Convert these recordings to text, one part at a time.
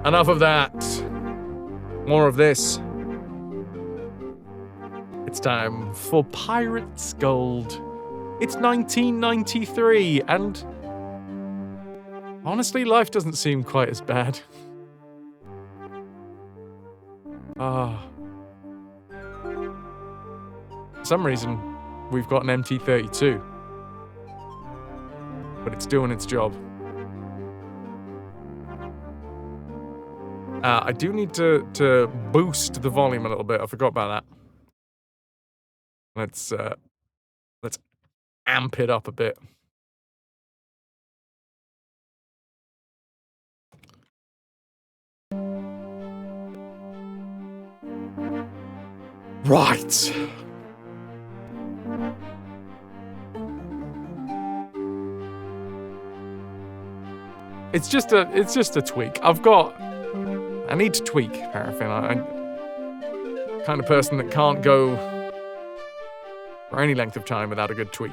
Enough of that. More of this. It's time for Pirate's Gold. It's 1993, and honestly, life doesn't seem quite as bad. For some reason, we've got an MT-32. But it's doing its job. I do need to boost the volume a little bit. I forgot about that. Let's amp it up a bit. Right. It's just a tweak. I need to tweak paraffin. I'm the kind of person that can't go for any length of time without a good tweak.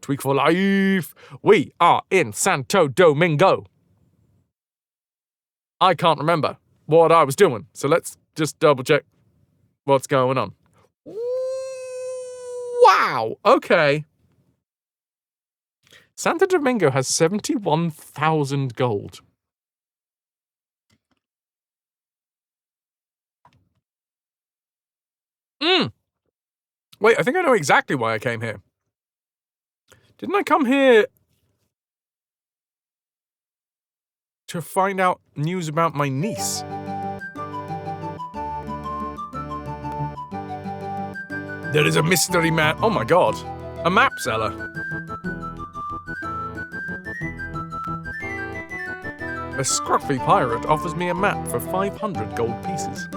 Tweak for life. We are in Santo Domingo. I can't remember what I was doing, so let's just double check what's going on. Wow, okay. Santo Domingo has 71,000 gold. Wait, I think I know exactly why I came here. Didn't I come here to find out news about my niece? There is a mystery man. Oh my god. A map seller. A scruffy pirate offers me a map for 500 gold pieces.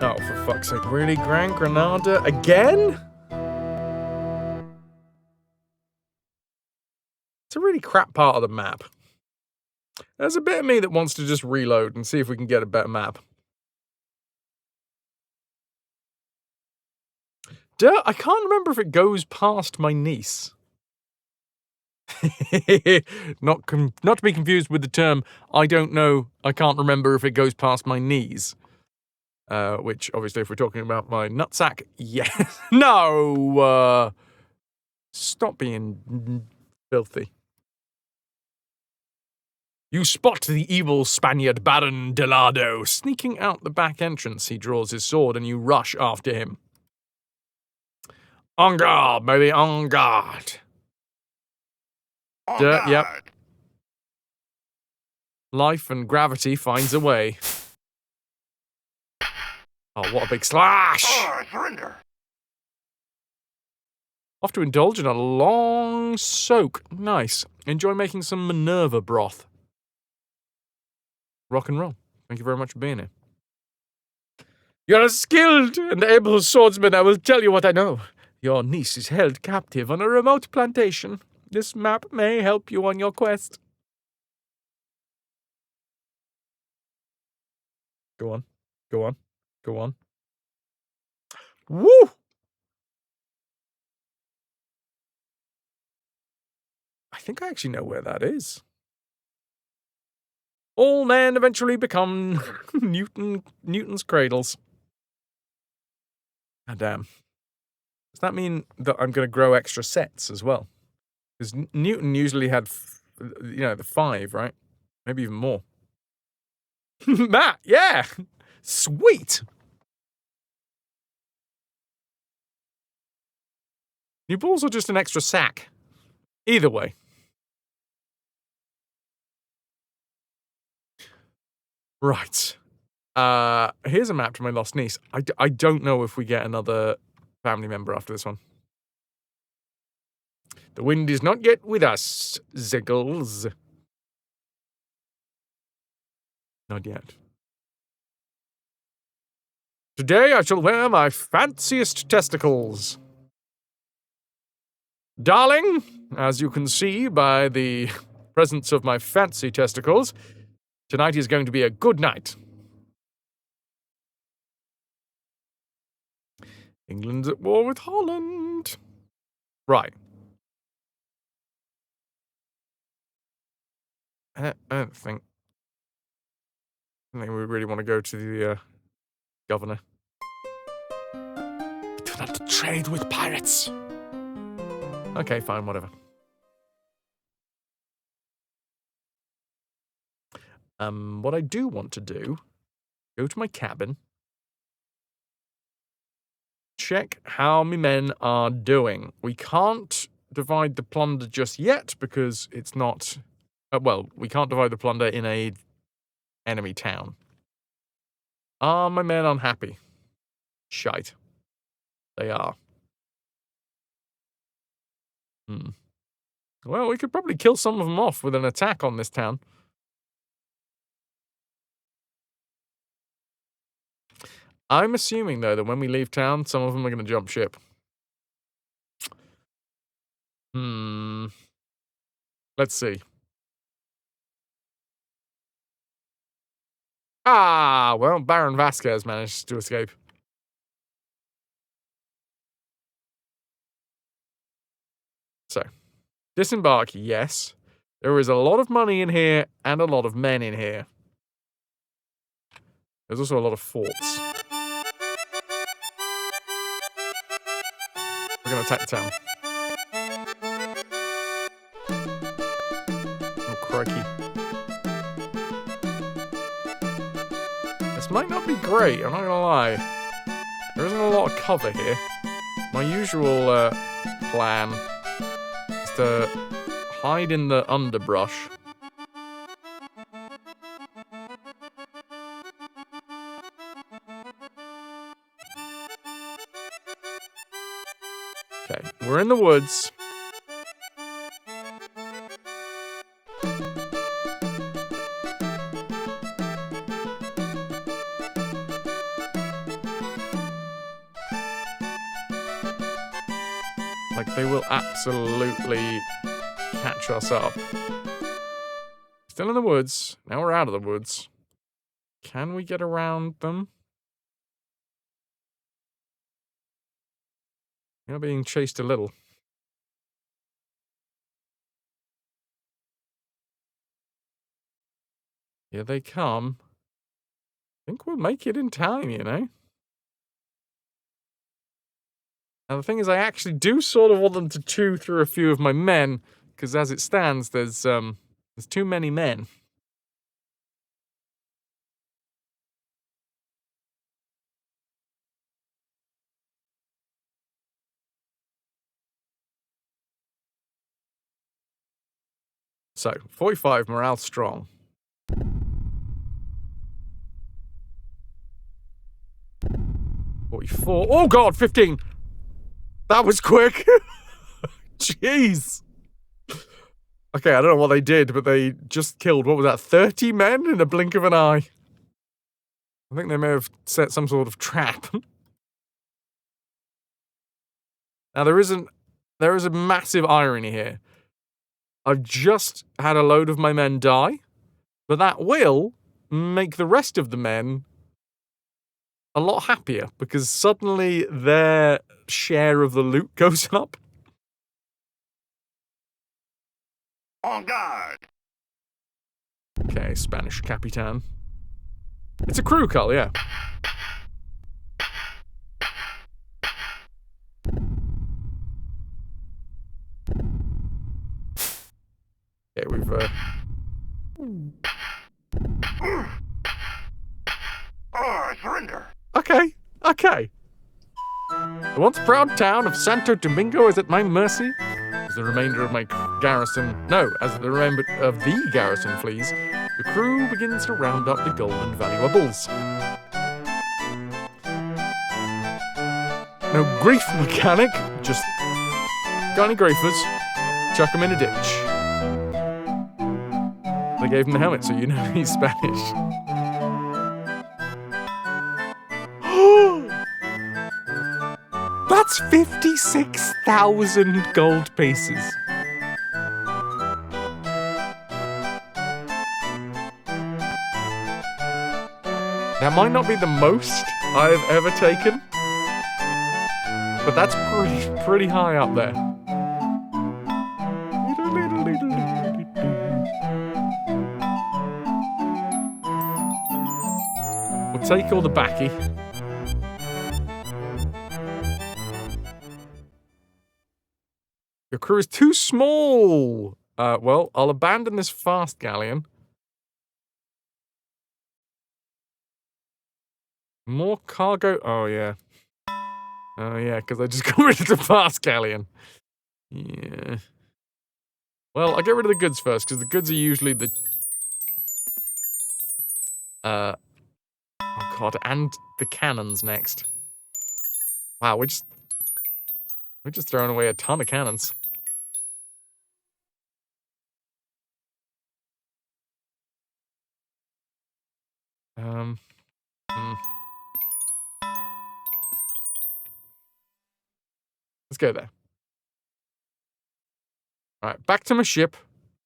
Oh, for fuck's sake. Really? Gran Granada again? It's a really crap part of the map. There's a bit of me that wants to just reload and see if we can get a better map. I can't remember if it goes past my niece. Not to be confused with the term, I don't know, I can't remember if it goes past my knees. Which, obviously, if we're talking about my nutsack, yes. No! Stop being filthy. You spot the evil Spaniard Baron Delado sneaking out the back entrance. He draws his sword and you rush after him. En garde, baby, en garde. Yep. Life and gravity finds a way. Oh, what a big slash! Oh, surrender. Off to indulge in a long soak. Nice. Enjoy making some Minerva broth. Rock and roll. Thank you very much for being here. You're a skilled and able swordsman. I will tell you what I know. Your niece is held captive on a remote plantation. This map may help you on your quest. Go on. Go on. Go on. Woo! I think I actually know where that is. All men eventually become Newton's cradles. Ah, damn. Does that mean that I'm going to grow extra sets as well? Because Newton usually had, the 5, right? Maybe even more. Matt, yeah! Sweet! New balls or just an extra sack? Either way. Right. Here's a map to my lost niece. I don't know if we get another family member after this one. The wind is not yet with us, Ziggles. Not yet. Today I shall wear my fanciest testicles. Darling, as you can see by the presence of my fancy testicles, tonight is going to be a good night. England's at war with Holland. Right. I don't think we really want to go to the governor. Do not trade with pirates. Okay, fine, whatever. What I do want to do, go to my cabin, check how my men are doing. We can't divide the plunder just yet because it's not... well, we can't divide the plunder in a enemy town. Are my men unhappy? Shite. They are. Well, we could probably kill some of them off with an attack on this town. I'm assuming, though, that when we leave town, some of them are going to jump ship. Let's see. Ah, well, Baron Vasquez managed to escape. So, disembark, yes. There is a lot of money in here and a lot of men in here. There's also a lot of forts. We're going to attack the town. Oh, crikey. This might not be great, I'm not going to lie. There isn't a lot of cover here. My usual plan is to hide in the underbrush. Okay, we're in the woods. Like, they will absolutely catch us up. Still in the woods. Now we're out of the woods. Can we get around them? You're being chased a little. Here they come. I think we'll make it in time, you know? Now, the thing is, I actually do sort of want them to chew through a few of my men, because as it stands, there's too many men. So, 45, morale strong. 44. Oh god, 15! That was quick! Jeez! Okay, I don't know what they did, but they just killed, what was that, 30 men in a blink of an eye? I think they may have set some sort of trap. Now, there is a massive irony here. I've just had a load of my men die, but that will make the rest of the men a lot happier, because suddenly their share of the loot goes up. On guard! Okay, Spanish Capitan. It's a crew cull, yeah. Okay, we've, I surrender! Okay. The once proud town of Santo Domingo is at my mercy. As the remainder of my garrison... No, as the remainder of the garrison flees, the crew begins to round up the gold and valuables. No grief, mechanic. Just... got any griefers? Chuck them in a ditch. They gave him the helmet, so you know he's Spanish. That's That's 56,000 gold pieces. That might not be the most I've ever taken, but that's pretty high up there. We'll take all the backy. Your crew is too small. Well, I'll abandon this fast galleon. More cargo. Oh, yeah. Oh, yeah, because I just got rid of the fast galleon. Yeah. Well, I'll get rid of the goods first, because the goods are usually the... Oh, God, and the cannons next. Wow, we're just throwing away a ton of cannons. Let's go there. Alright, back to my ship.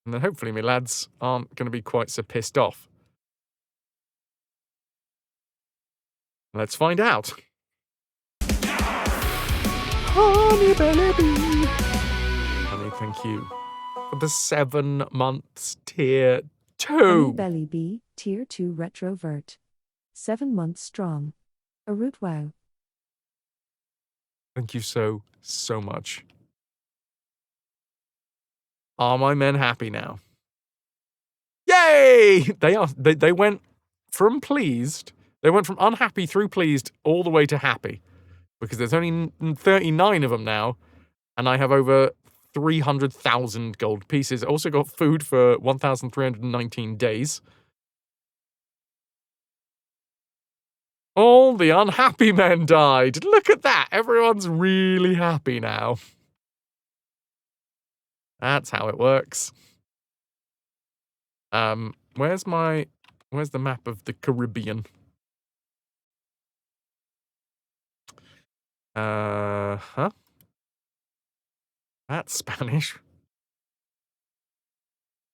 And then hopefully my lads aren't going to be quite so pissed off. Let's find out. Honey, baby. Honey, thank you. For the 7 months tier 2. Honey Belly B, tier 2 retrovert. 7 months strong. A root wow. Thank you so much. Are my men happy now? Yay! They went from pleased. They went from unhappy through pleased all the way to happy. Because there's only 39 of them now. And I have over 300,000 gold pieces. I also got food for 1,319 days. All the unhappy men died. Look at that. Everyone's really happy now. That's how it works. Where's the map of the Caribbean? Huh? That's Spanish.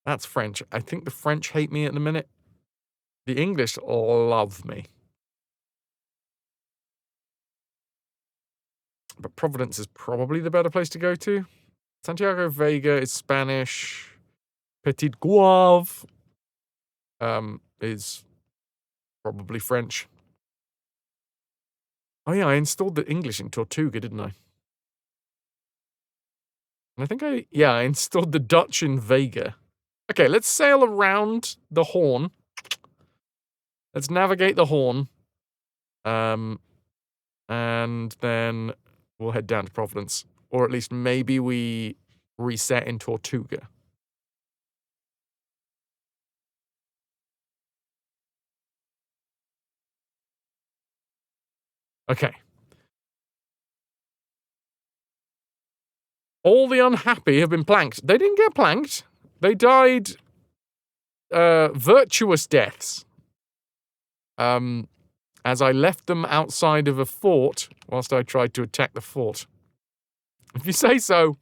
That's French. I think the French hate me at the minute. The English love me. But Providence is probably the better place to go to. Santiago Vega is Spanish. Petit Goave is probably French. Oh yeah, I installed the English in Tortuga, didn't I? And I think I installed the Dutch in Vega. Okay, let's sail around the Horn. Let's navigate the Horn. And then we'll head down to Providence. Or at least maybe we reset in Tortuga. Okay. All the unhappy have been planked. They didn't get planked. They died virtuous deaths. As I left them outside of a fort whilst I tried to attack the fort. If you say so.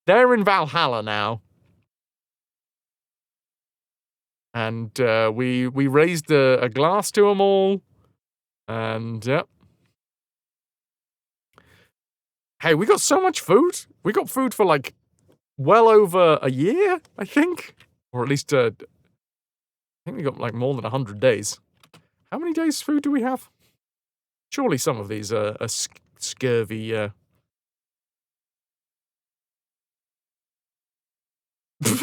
They're in Valhalla now. And we raised a glass to them all. And, yep. Hey, we got so much food. We got food for, like, well over a year, I think. Or at least, I think we got, like, more than 100 days. How many days food do we have? Surely some of these are scurvy,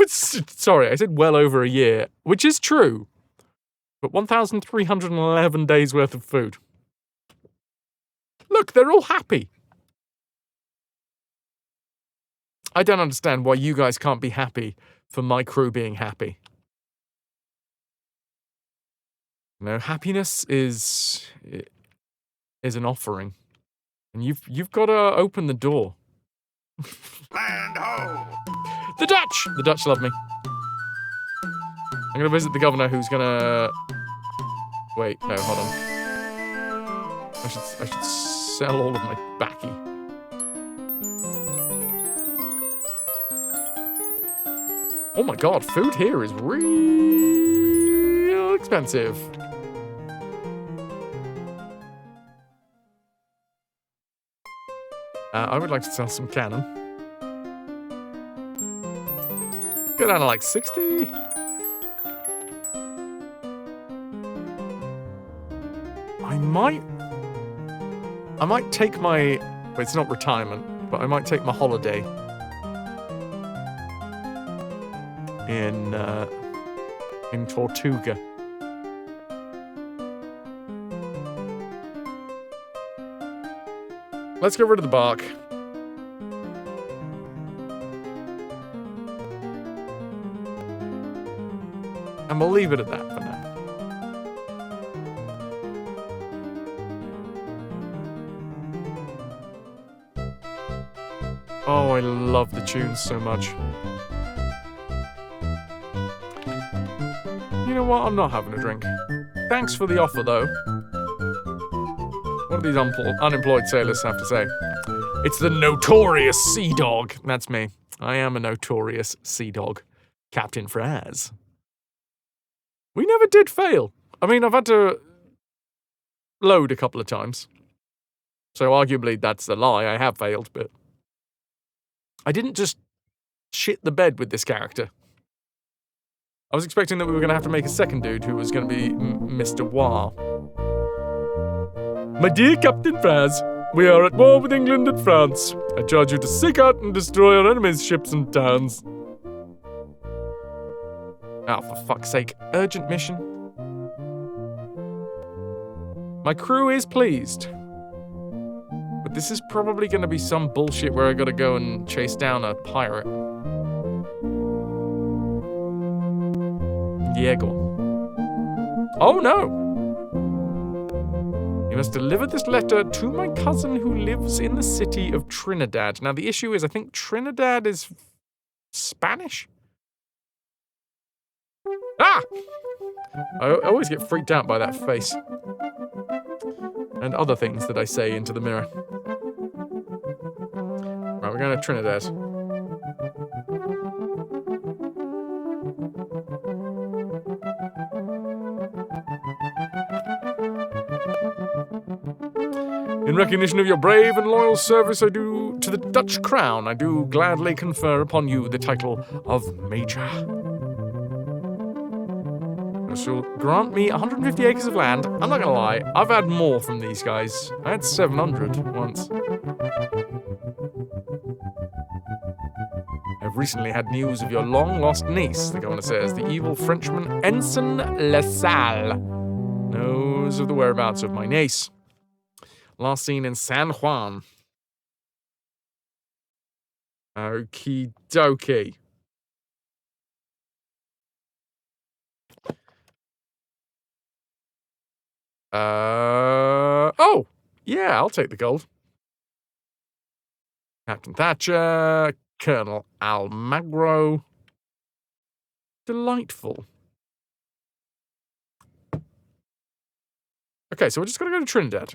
Sorry, I said well over a year, which is true. But 1,311 days worth of food. Look, they're all happy. I don't understand why you guys can't be happy for my crew being happy. No, happiness is an offering. And you've got to open the door. Land ho! The Dutch! The Dutch love me. I'm going to visit the governor who's going to... Wait, no, hold on. I should sell all of my backy. Oh my god, food here is real expensive. I would like to sell some cannon. Go down to like 60. I might take my, well, it's not retirement, but I might take my holiday in Tortuga. Let's get rid of the bark. And we'll leave it at that for now. Oh, I love the tunes so much. You know what? I'm not having a drink. Thanks for the offer, though. What do these unemployed sailors have to say? It's the notorious sea dog. That's me. I am a notorious sea dog. Captain Fraz. We never did fail. I mean, I've had to load a couple of times. So arguably that's a lie. I have failed, but I didn't just shit the bed with this character. I was expecting that we were going to have to make a second dude who was going to be Mr. War. My dear Captain Fraz, we are at war with England and France. I charge you to seek out and destroy our enemies' ships and towns. Oh, for fuck's sake. Urgent mission. My crew is pleased. But this is probably going to be some bullshit where I gotta go and chase down a pirate. Yeah, go on. Oh, no! You must deliver this letter to my cousin who lives in the city of Trinidad. Now, the issue is I think Trinidad is Spanish? Ah! I always get freaked out by that face. And other things that I say into the mirror. Right, we're going to Trinidad. In recognition of your brave and loyal service I do to the Dutch crown, I do gladly confer upon you the title of Major. This will grant me 150 acres of land. I'm not gonna lie, I've had more from these guys. I had 700 once. I've recently had news of your long-lost niece, the governor says. The evil Frenchman Ensign LaSalle knows of the whereabouts of my niece. Last seen in San Juan. Okie dokie. Oh! Yeah, I'll take the gold. Captain Thatcher, Colonel Almagro. Delightful. Okay, so we're just gonna go to Trinidad.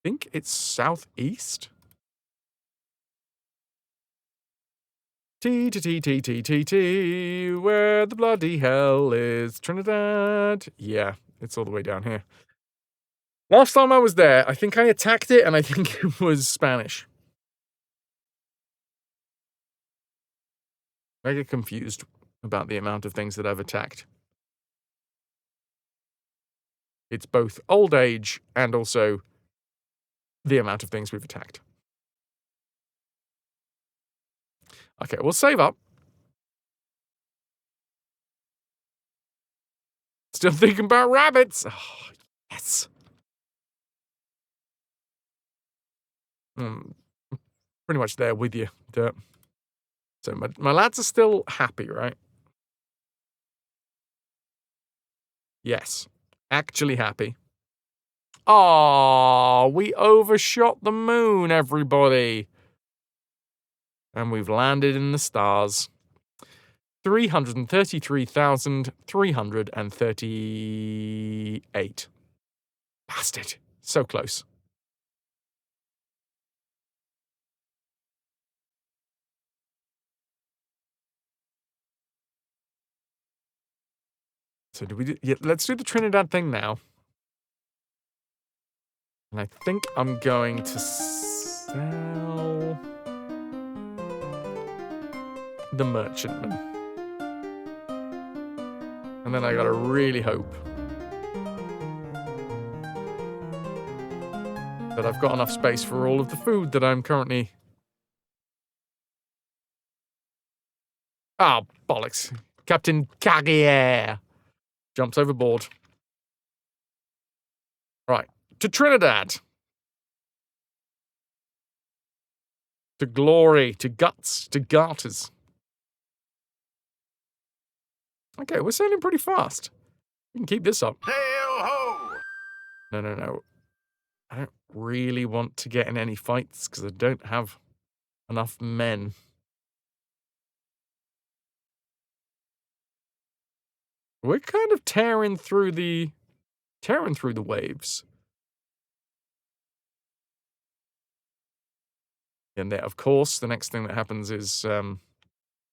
I think it's southeast. T, where the bloody hell is Trinidad? Yeah, it's all the way down here. Last time I was there, I think I attacked it, and I think it was Spanish. I get confused about the amount of things that I've attacked. It's both old age and also the amount of things we've attacked. Okay, we'll save up. Still thinking about rabbits. Oh, yes. Pretty much there with you, Dirt. So my lads are still happy, right? Yes. Actually happy. Oh, we overshot the moon, everybody. And we've landed in the stars. 333,338. Bastard. So close. So do we do... Yeah, let's do the Trinidad thing now. And I think I'm going to sell... the merchantman. And then I gotta really hope that I've got enough space for all of the food that I'm currently... Ah, bollocks. Captain Carriere jumps overboard. Right, to Trinidad. To glory, to guts, to garters. Okay, we're sailing pretty fast. We can keep this up. Sail ho! No. I don't really want to get in any fights because I don't have enough men. We're kind of tearing through the waves. And then, of course, the next thing that happens is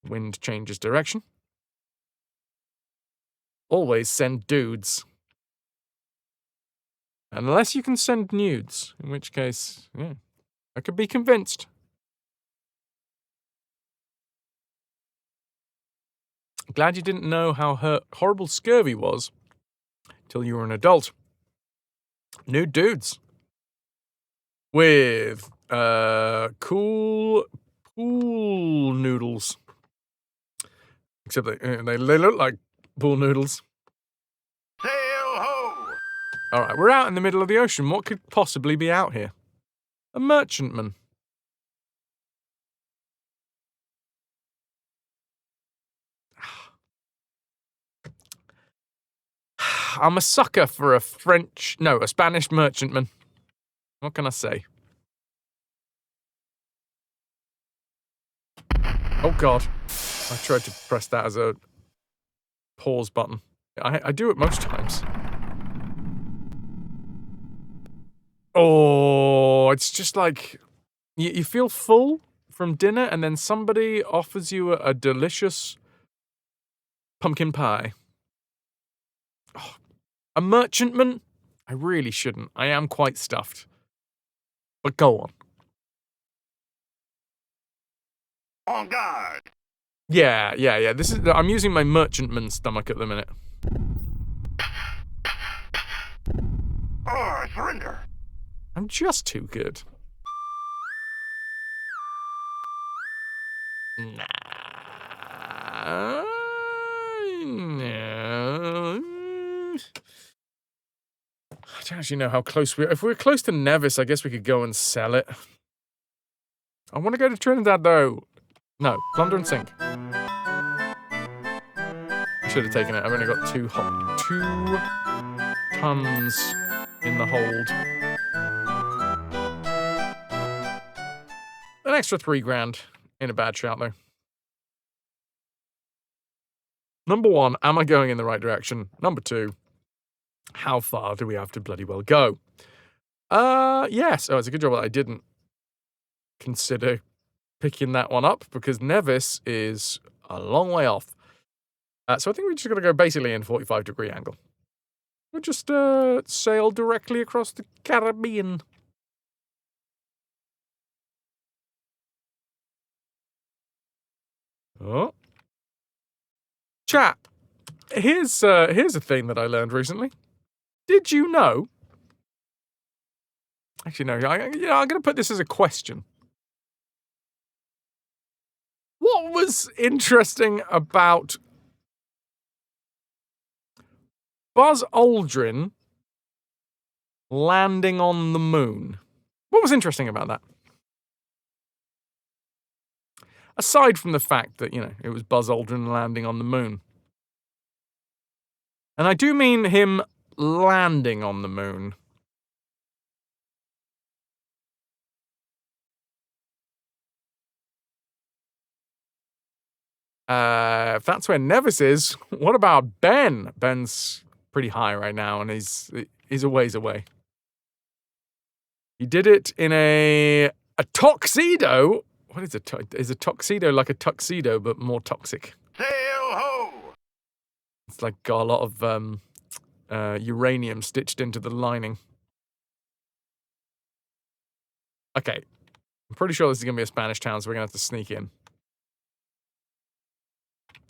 wind changes direction. Always send dudes. Unless you can send nudes, in which case, yeah, I could be convinced. Glad you didn't know how horrible scurvy was till you were an adult. Nude dudes. With cool pool noodles. Except they look like pool noodles. Sail ho! All right, we're out in the middle of the ocean. What could possibly be out here? A merchantman. I'm a sucker for a Spanish merchantman. What can I say? Oh, God. I tried to press that as a pause button. I do it most times. Oh, it's just like... You feel full from dinner, and then somebody offers you a delicious pumpkin pie. Oh, a merchantman? I really shouldn't. I am quite stuffed. But go on. On guard! Yeah. I'm using my merchantman stomach at the minute. Or surrender! I'm just too good. No. I don't actually know how close we are. If we're close to Nevis, I guess we could go and sell it. I want to go to Trinidad, though. No, plunder and sink. I should have taken it. I've only got 2 tons in the hold. An extra 3 grand. In a bad shout, though. Number 1, am I going in the right direction? Number 2, how far do we have to bloody well go? Yes. Oh, it's a good job that I didn't consider picking that one up because Nevis is a long way off. So I think we just got to go basically in 45-degree angle. We'll just sail directly across the Caribbean. Oh. Chat, here's a thing that I learned recently. Did you know? Actually, no. I'm going to put this as a question. What was interesting about Buzz Aldrin landing on the moon? What was interesting about that? Aside from the fact that, it was Buzz Aldrin landing on the moon. And I do mean him landing on the moon. If that's where Nevis is, what about Ben? Ben's pretty high right now, and he's a ways away. He did it in a tuxedo. What is is a tuxedo like a tuxedo, but more toxic? Sail ho! It's like got a lot of uranium stitched into the lining. Okay. I'm pretty sure this is going to be a Spanish town, so we're going to have to sneak in.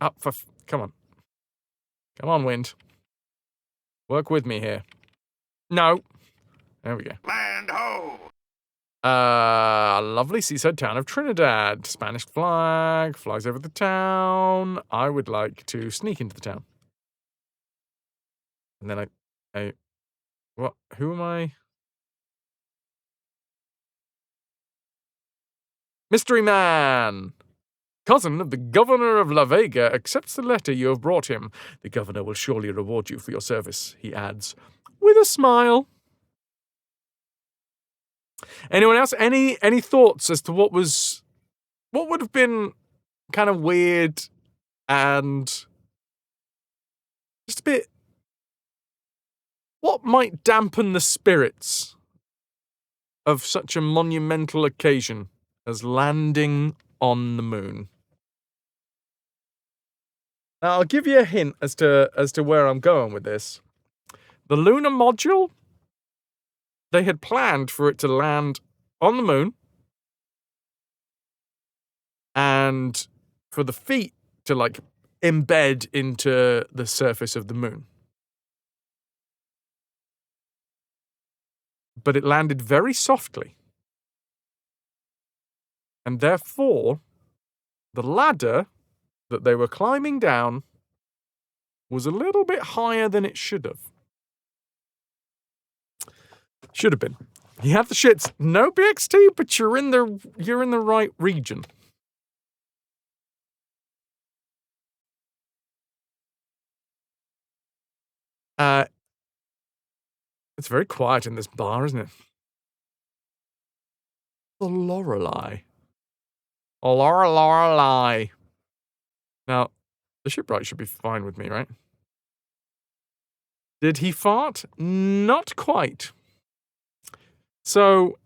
Up for... Come on. Come on, wind. Work with me here. No. There we go. Land ho! Lovely seaside town of Trinidad. Spanish flag flies over the town. I would like to sneak into the town. And then what? Who am I? Mystery Man! Cousin of the governor of La Vega accepts the letter you have brought him. The governor will surely reward you for your service, he adds, with a smile. Anyone else? Any thoughts as to what would have been kind of weird and just a bit... What might dampen the spirits of such a monumental occasion as landing on the moon? Now, I'll give you a hint as to where I'm going with this. The lunar module, they had planned for it to land on the moon and for the feet to, like, embed into the surface of the moon. But it landed very softly. And therefore, the ladder that they were climbing down was a little bit higher than it should have. Should have been. You have the shits. No BXT, but you're in the right region. It's very quiet in this bar, isn't it? The Lorelei. Oh, Lorelei. Now, the shipwright should be fine with me, right? Did he fart? Not quite. So,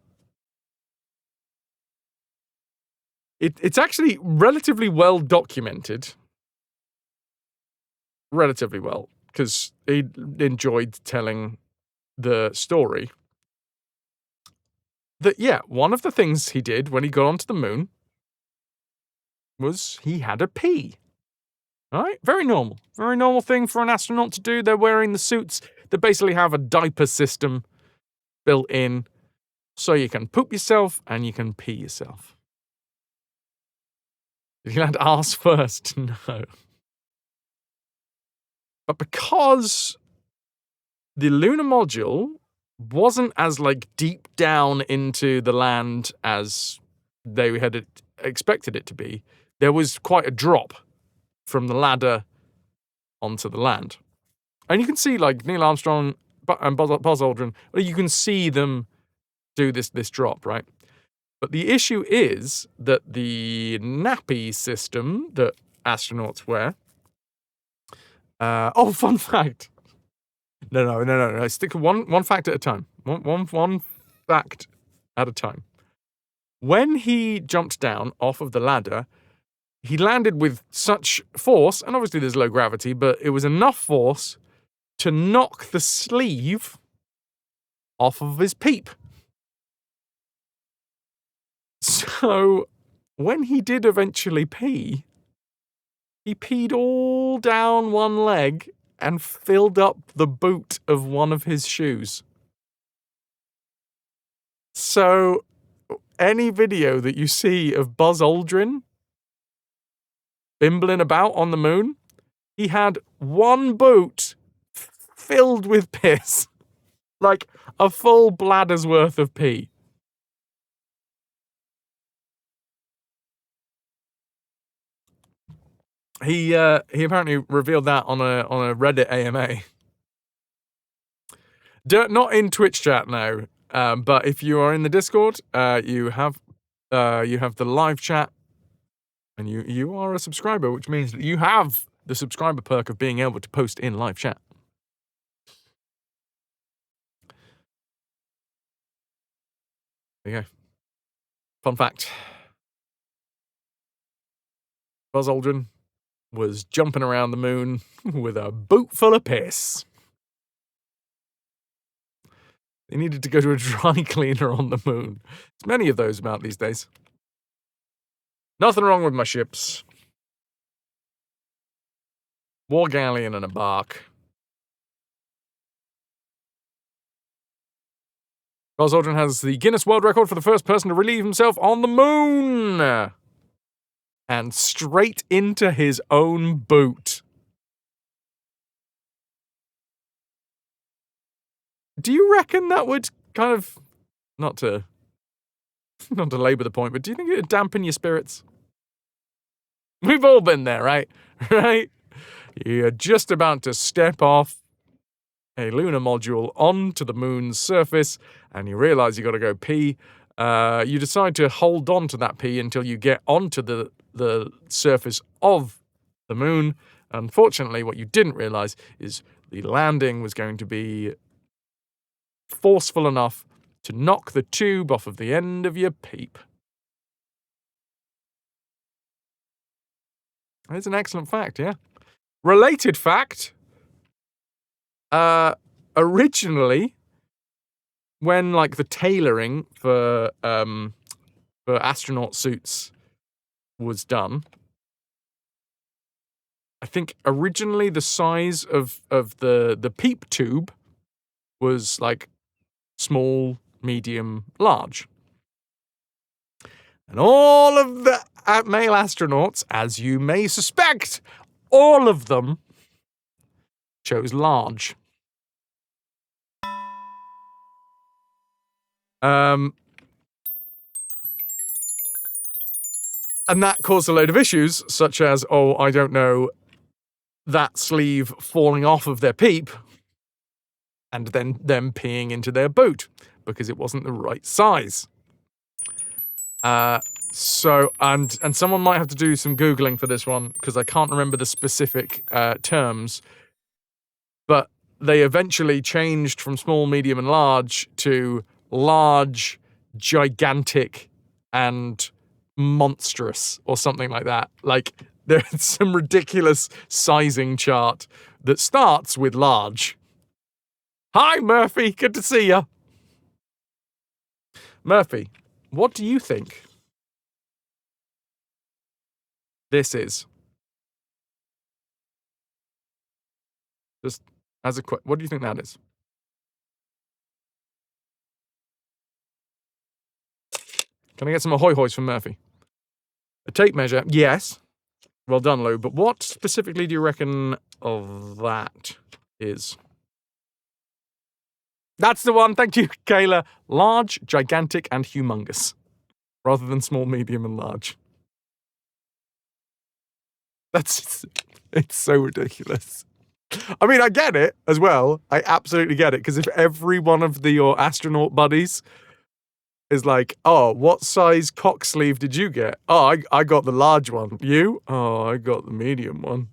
it's actually relatively well documented. Relatively well, because he enjoyed telling the story. That, yeah, one of the things he did when he got onto the moon was he had a pee. All right? Very normal. Very normal thing for an astronaut to do. They're wearing the suits that basically have a diaper system built in so you can poop yourself and you can pee yourself. Did you land arse first? No. But because the lunar module wasn't as, like, deep down into the land as they had expected it to be, there was quite a drop from the ladder onto the land. And you can see, like, Neil Armstrong and Buzz Aldrin, you can see them do this drop, right? But the issue is that the nappy system that astronauts wear... fun fact! No. Stick one fact at a time. One fact at a time. When he jumped down off of the ladder, he landed with such force, and obviously there's low gravity, but it was enough force to knock the sleeve off of his peep. So, when he did eventually pee, he peed all down one leg and filled up the boot of one of his shoes. So, any video that you see of Buzz Aldrin bimbling about on the moon, he had one boot filled with piss. Like a full bladder's worth of pee. He apparently revealed that on a Reddit AMA. Not in Twitch chat now, but if you are in the Discord, you have the live chat, and you are a subscriber, which means that you have the subscriber perk of being able to post in live chat. There you go. Fun fact. Buzz Aldrin was jumping around the moon with a boot full of piss. They needed to go to a dry cleaner on the moon. There's many of those about these days. Nothing wrong with my ships. War galleon and a bark. Buzz Aldrin has the Guinness World Record for the first person to relieve himself on the moon. And straight into his own boot. Do you reckon that would kind of, not to labour the point, but do you think it would dampen your spirits? We've all been there, right? Right? You're just about to step off a lunar module onto the moon's surface, and you realise you got to go pee. You decide to hold on to that pee until you get onto the surface of the moon. Unfortunately, what you didn't realise is the landing was going to be forceful enough to knock the tube off of the end of your peep. It's an excellent fact, yeah. Related fact. Originally, when like the tailoring for astronaut suits was done, I think originally the size of the peep tube was like small, medium, large. And all of the male astronauts, as you may suspect, all of them chose large. And that caused a load of issues, such as, oh, I don't know, that sleeve falling off of their peep, and then them peeing into their boot, because it wasn't the right size. So, and someone might have to do some Googling for this one, because I can't remember the specific terms, but they eventually changed from small, medium, and large to large, gigantic, and monstrous, or something like that. Like, there's some ridiculous sizing chart that starts with large. Hi, Murphy. Good to see you. Murphy, what do you think this is? Just as a quick, what do you think that is? Can I get some ahoy hoys from Murphy? A tape measure, yes. Well done, Lou. But what specifically do you reckon of that is? That's the one. Thank you, Kayla. Large, gigantic, and humongous, rather than small, medium, and large. It's so ridiculous. I mean, I get it as well. I absolutely get it, because if every one of your astronaut buddies is like, oh, what size cock sleeve did you get? Oh, I got the large one. You? Oh, I got the medium one.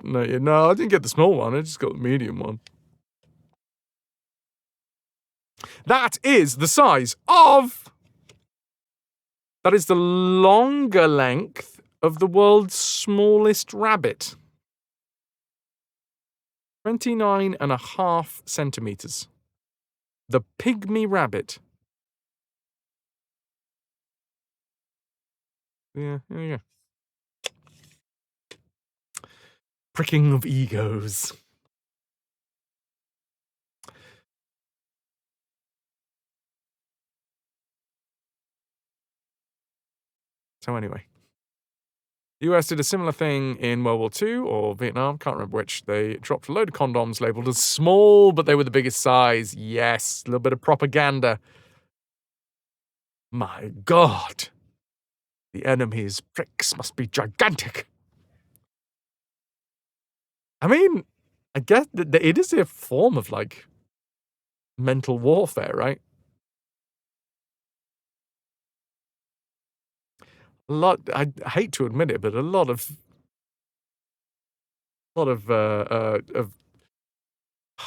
No, I didn't get the small one. I just got the medium one. That is the size of... That is the longer length of the world's smallest rabbit. 29.5 centimeters. The pygmy rabbit. Yeah, there you go. Pricking of egos. So anyway. The US did a similar thing in World War II or Vietnam, can't remember which. They dropped a load of condoms labeled as small, but they were the biggest size. Yes, a little bit of propaganda. My God. The enemy's pricks must be gigantic. I mean, I guess that it is a form of, like, mental warfare, right? I hate to admit it, but a lot of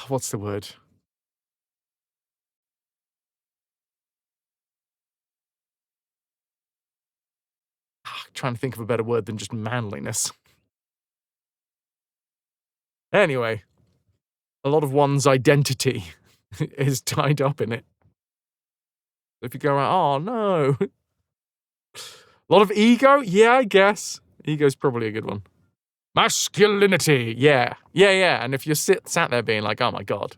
what's the word? trying to think of a better word than just manliness. Anyway, a lot of one's identity is tied up in it. If you go around, oh no. A lot of ego? Yeah, I guess. Ego's probably a good one. Masculinity, yeah. And if you sat there being like, oh my god,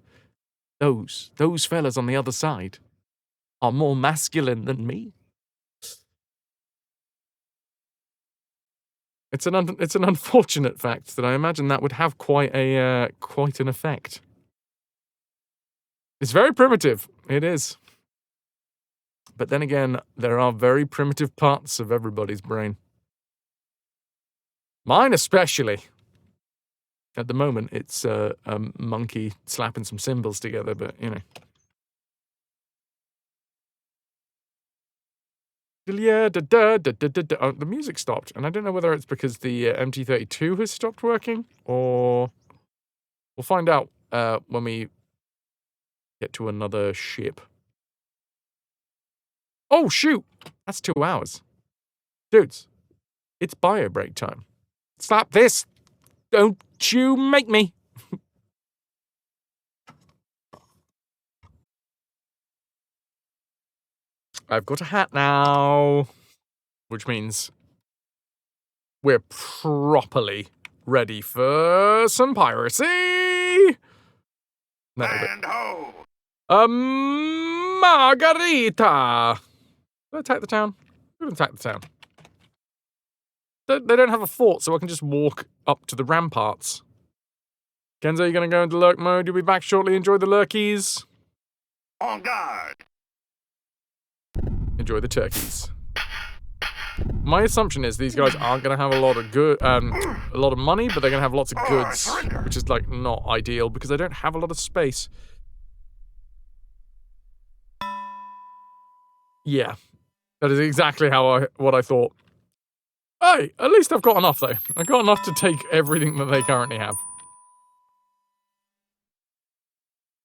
those fellas on the other side are more masculine than me. It's an unfortunate fact that I imagine that would have quite an effect. It's very primitive. It is. But then again, there are very primitive parts of everybody's brain. Mine especially. At the moment, it's a monkey slapping some cymbals together, but, you know. Yeah, oh, the music stopped, and I don't know whether it's because the MT32 has stopped working, or we'll find out when we get to another ship. Oh, shoot! That's 2 hours. Dudes, it's bio break time. Stop this! Don't you make me! I've got a hat now, which means we're properly ready for some piracy! Land ho! Margarita! Did I attack the town? I'm gonna attack the town. They don't have a fort, so I can just walk up to the ramparts. Kenzo, you gonna go into lurk mode? You'll be back shortly. Enjoy the lurkies. On guard! Enjoy the turkeys. My assumption is these guys aren't gonna have a lot of money, but they're gonna have lots of goods, which is like not ideal because they don't have a lot of space. Yeah, that is exactly what I thought. Hey, at least I've got enough though. I've got enough to take everything that they currently have.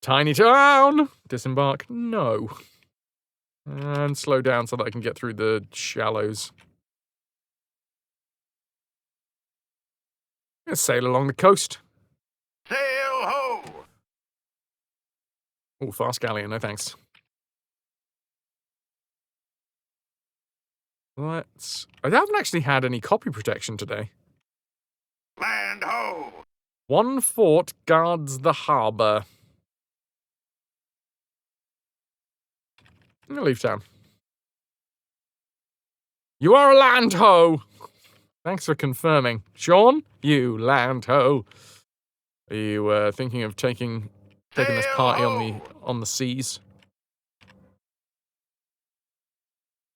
Tiny town! Disembark? No. And slow down so that I can get through the shallows. I'm gonna sail along the coast. Sail ho! Oh, fast galleon, no thanks. I haven't actually had any copy protection today. Land ho! 1 fort guards the harbour. I'm gonna leave town. You are a land ho! Thanks for confirming. Sean, you land ho. Are you thinking of taking this party on the seas?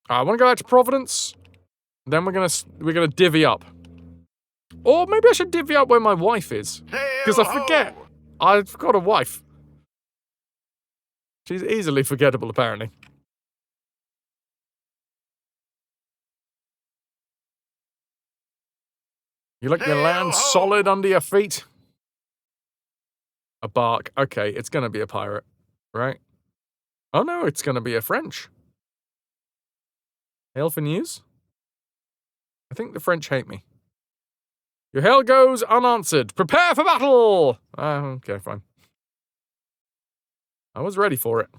I want to go out to Providence. Then we're gonna divvy up. Or maybe I should divvy up where my wife is. Because I forget. I've got a wife. She's easily forgettable, apparently. You like your land solid under your feet? A bark. Okay, it's gonna be a pirate, right? Oh no, it's gonna be a French. Hail for news? I think the French hate me. Your hail goes unanswered. Prepare for battle! Okay, fine. I was ready for it.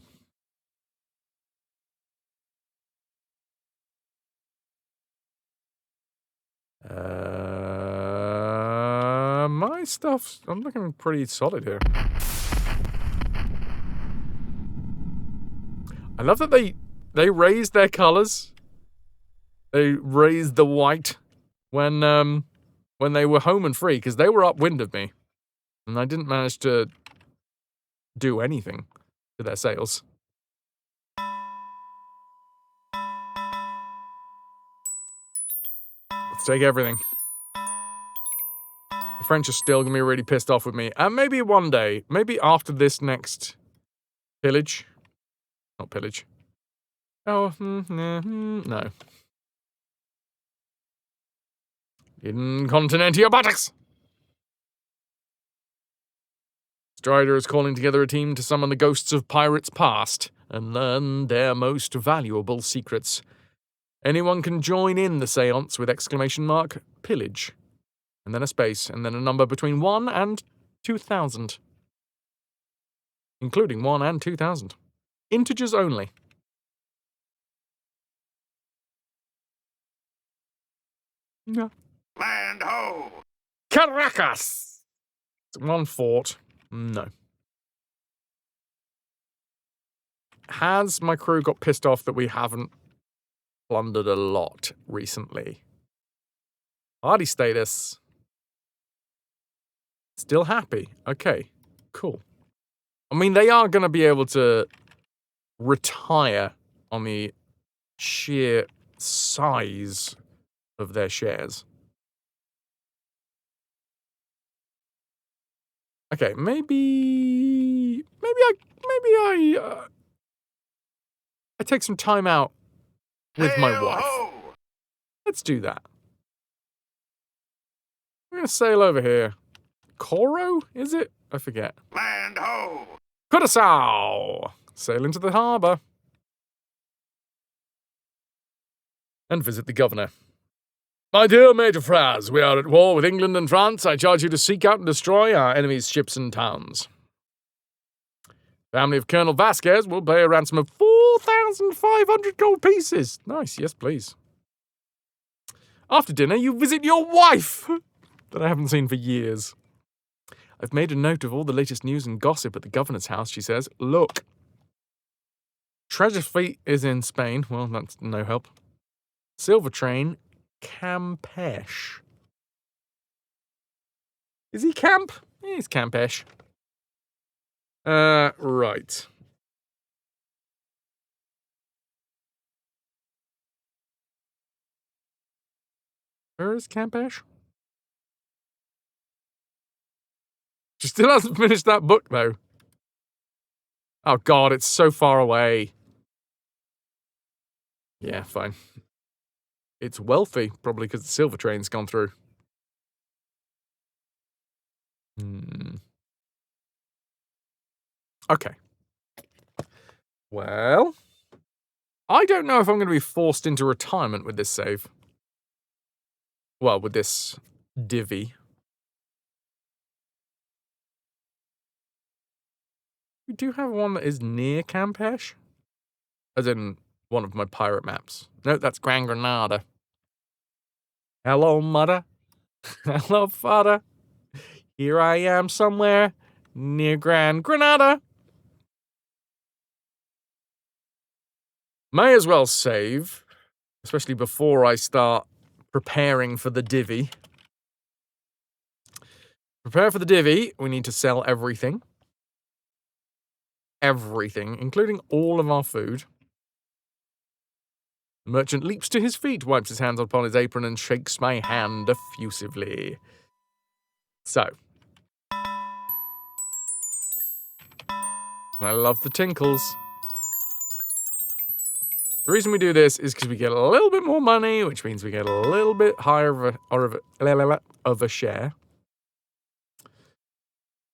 My stuff's... I'm looking pretty solid here. I love that they raised their colors. They raised the white when they were home and free, because they were upwind of me. And I didn't manage to do anything to their sails. Let's take everything. The French are still going to be really pissed off with me. And maybe one day, maybe after this next pillage. Not pillage. Oh, no. In continentia buttocks! Strider is calling together a team to summon the ghosts of pirates past and learn their most valuable secrets. Anyone can join in the seance with exclamation mark pillage, and then a space, and then a number between 1 and 2,000. Including 1 and 2,000. Integers only. No. Land ho! Caracas! 1 fort. No. Has my crew got pissed off that we haven't plundered a lot recently? Party status. Still happy. Okay, cool. I mean, they are going to be able to retire on the sheer size of their shares. Okay, maybe I take some time out with my Sail wife. ho! Let's do that. I'm gonna sail over here. Coro, is it? I forget. Land ho! Curaçao! Sail into the harbour. And visit the governor. My dear Major Fraz, we are at war with England and France. I charge you to seek out and destroy our enemies' ships and towns. Family of Colonel Vasquez will pay a ransom of 4,500 gold pieces. Nice, yes please. After dinner, you visit your wife, that I haven't seen for years. I've made a note of all the latest news and gossip at the governor's house, she says. Look. Treasure Fleet is in Spain. Well, that's no help. Silver Train, Campeche. Is he Camp? Yeah, he's Campeche. Right. Where is Campeche? She still hasn't finished that book, though. Oh, God, it's so far away. Yeah, fine. It's wealthy, probably because the silver train's gone through. Okay. Well, I don't know if I'm going to be forced into retirement with this save. Well, with this divvy. We do have one that is near Campeche. As in one of my pirate maps. No, that's Gran Granada. Hello, mother. Hello, father. Here I am somewhere near Gran Granada. May as well save, especially before I start preparing for the divvy. Prepare for the divvy. We need to sell everything. Everything, including all of our food. The merchant leaps to his feet, wipes his hands upon his apron, and shakes my hand effusively. So. I love the tinkles. The reason we do this is because we get a little bit more money, which means we get a little bit higher of a share.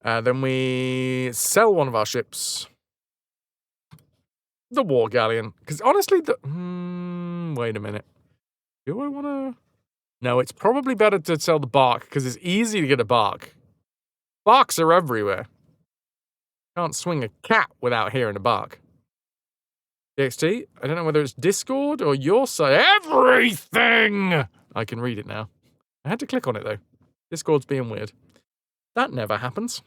Then we sell one of our ships. The War Galleon. Because honestly, wait a minute. Do I want to... No, it's probably better to sell the bark, because it's easy to get a bark. Barks are everywhere. Can't swing a cat without hearing a bark. DXT, I don't know whether it's Discord or your side. Everything! I can read it now. I had to click on it, though. Discord's being weird. That never happens.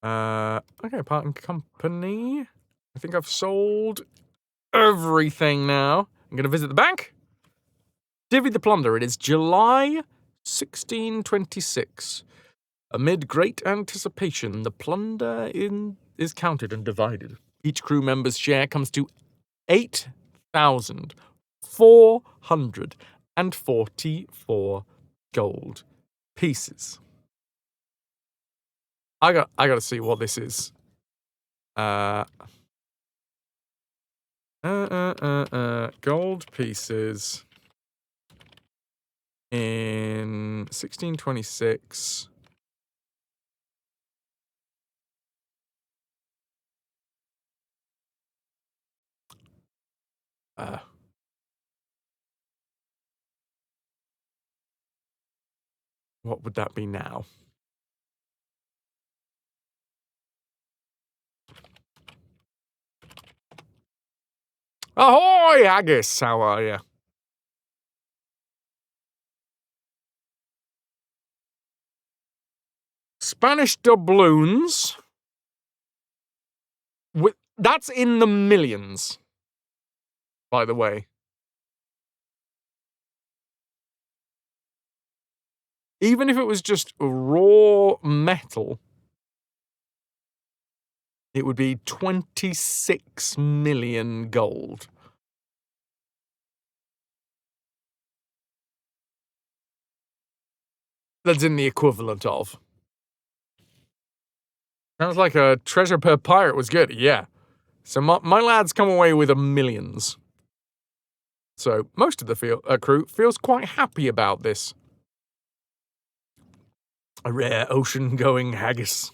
Okay, part and company. I think I've sold everything now. I'm going to visit the bank. Divvy the plunder. It is July 1626. Amid great anticipation, the plunder is counted and divided. Each crew member's share comes to 8,444 gold pieces. I got to see what this is. Gold pieces in 1626. What would that be now? Ahoy, haggis! How are you? Spanish doubloons. That's in the millions, by the way. Even if it was just raw metal, it would be 26 million gold. That's in the equivalent of. Sounds like a treasure per pirate was good, yeah. So my lads come away with a millions. So most of the crew feels quite happy about this. A rare ocean-going haggis.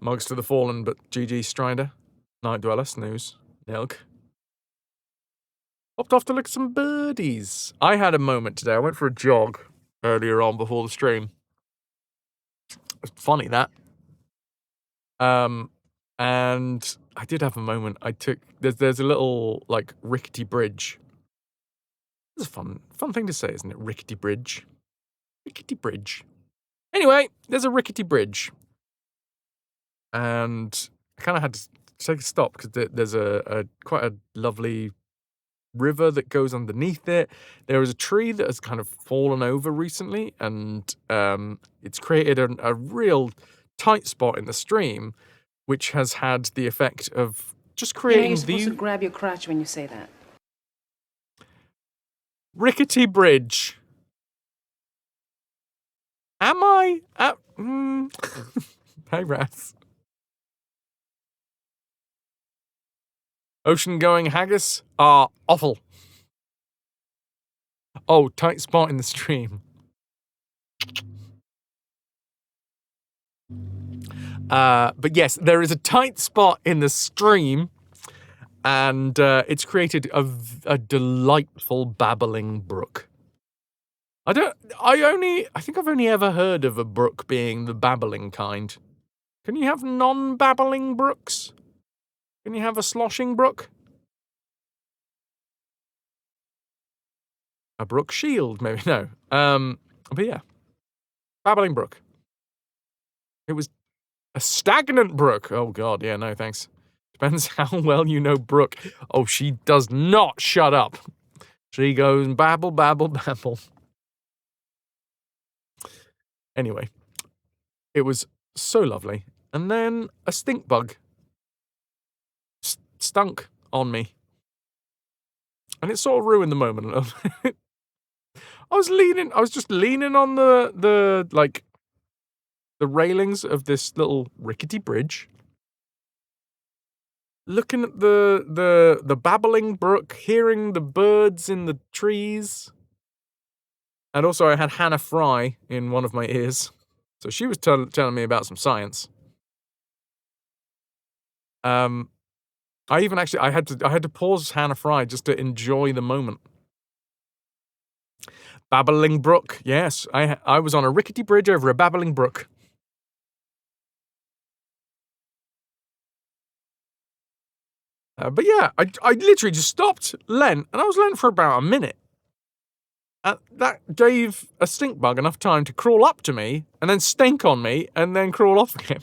Mugs to the fallen, but GG Strider. Night Dweller, snooze. Nilk. Popped off to look at some birdies. I had a moment today. I went for a jog earlier on before the stream. It's funny, that. And I did have a moment. There's a little, like, rickety bridge. It's a fun thing to say, isn't it? Rickety bridge. Rickety bridge. Anyway, there's a rickety bridge. And I kind of had to take a stop because there's a quite a lovely river that goes underneath it. There is a tree that has kind of fallen over recently, and it's created a real tight spot in the stream, which has had the effect of just creating you're supposed to grab your crotch when you say that. Rickety bridge. Am I? Hey, Ras. Ocean-going haggis are awful. Oh, tight spot in the stream. But yes, there is a tight spot in the stream, and it's created a delightful babbling brook. I think I've only ever heard of a brook being the babbling kind. Can you have non-babbling brooks? Can you have a sloshing brook? A brook shield, maybe? No. But yeah. Babbling brook. It was a stagnant brook. Oh, God, yeah, no, thanks. Depends how well you know Brooke. Oh, she does not shut up. She goes babble, babble, babble. Anyway, it was so lovely. And then a stink bug stunk on me. And it sort of ruined the moment a little bit. I was just leaning on the railings of this little rickety bridge, looking at the babbling brook, hearing the birds in the trees. And also I had Hannah Fry in one of my ears. So she was telling me about some science. I had to pause Hannah Fry just to enjoy the moment. Babbling brook, yes. I was on a rickety bridge over a babbling brook. But yeah, I literally just stopped, leant, and I was leant for about a minute. That gave a stink bug enough time to crawl up to me, and then stink on me, and then crawl off again.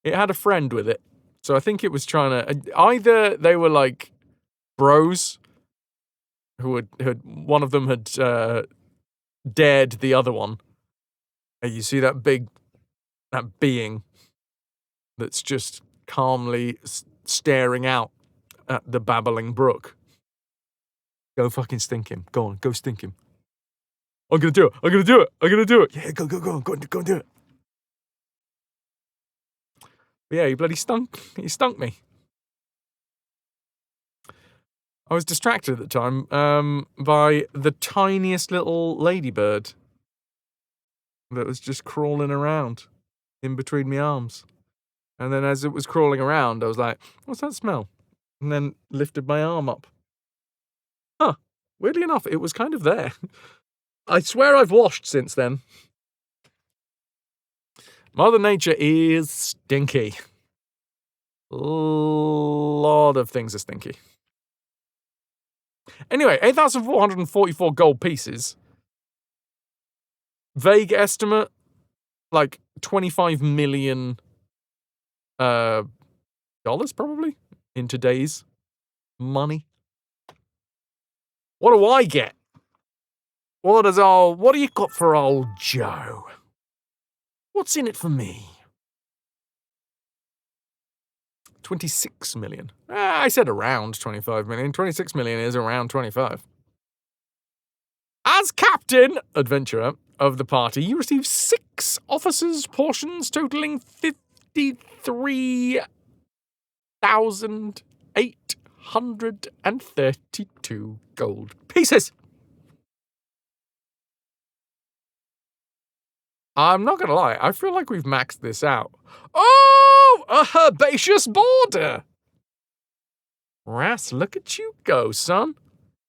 It had a friend with it. So I think it was trying to... Either they were like bros, who had one of them had dared the other one. And you see that being that's just calmly staring out at the babbling brook. Go fucking stink him. Go on, go stink him. I'm gonna do it. I'm gonna do it. I'm gonna do it. Yeah, go and do it. But yeah, he bloody stunk. He stunk me. I was distracted at the time by the tiniest little ladybird that was just crawling around in between my arms. And then as it was crawling around, I was like, what's that smell? and then lifted my arm up. Huh. Weirdly enough, it was kind of there. I swear I've washed since then. Mother Nature is stinky. A lot of things are stinky. Anyway, 8,444 gold pieces. Vague estimate, like $25 million dollars probably in today's money. What do I get? What do you got for old Joe? What's in it for me? 26 million. I said around 25 million. 26 million is around 25. As captain, adventurer, of the party, you receive 6 officers' portions totaling 53,832 gold pieces. I'm not gonna lie, I feel like we've maxed this out. Oh, a herbaceous border! Ras, look at you go, son.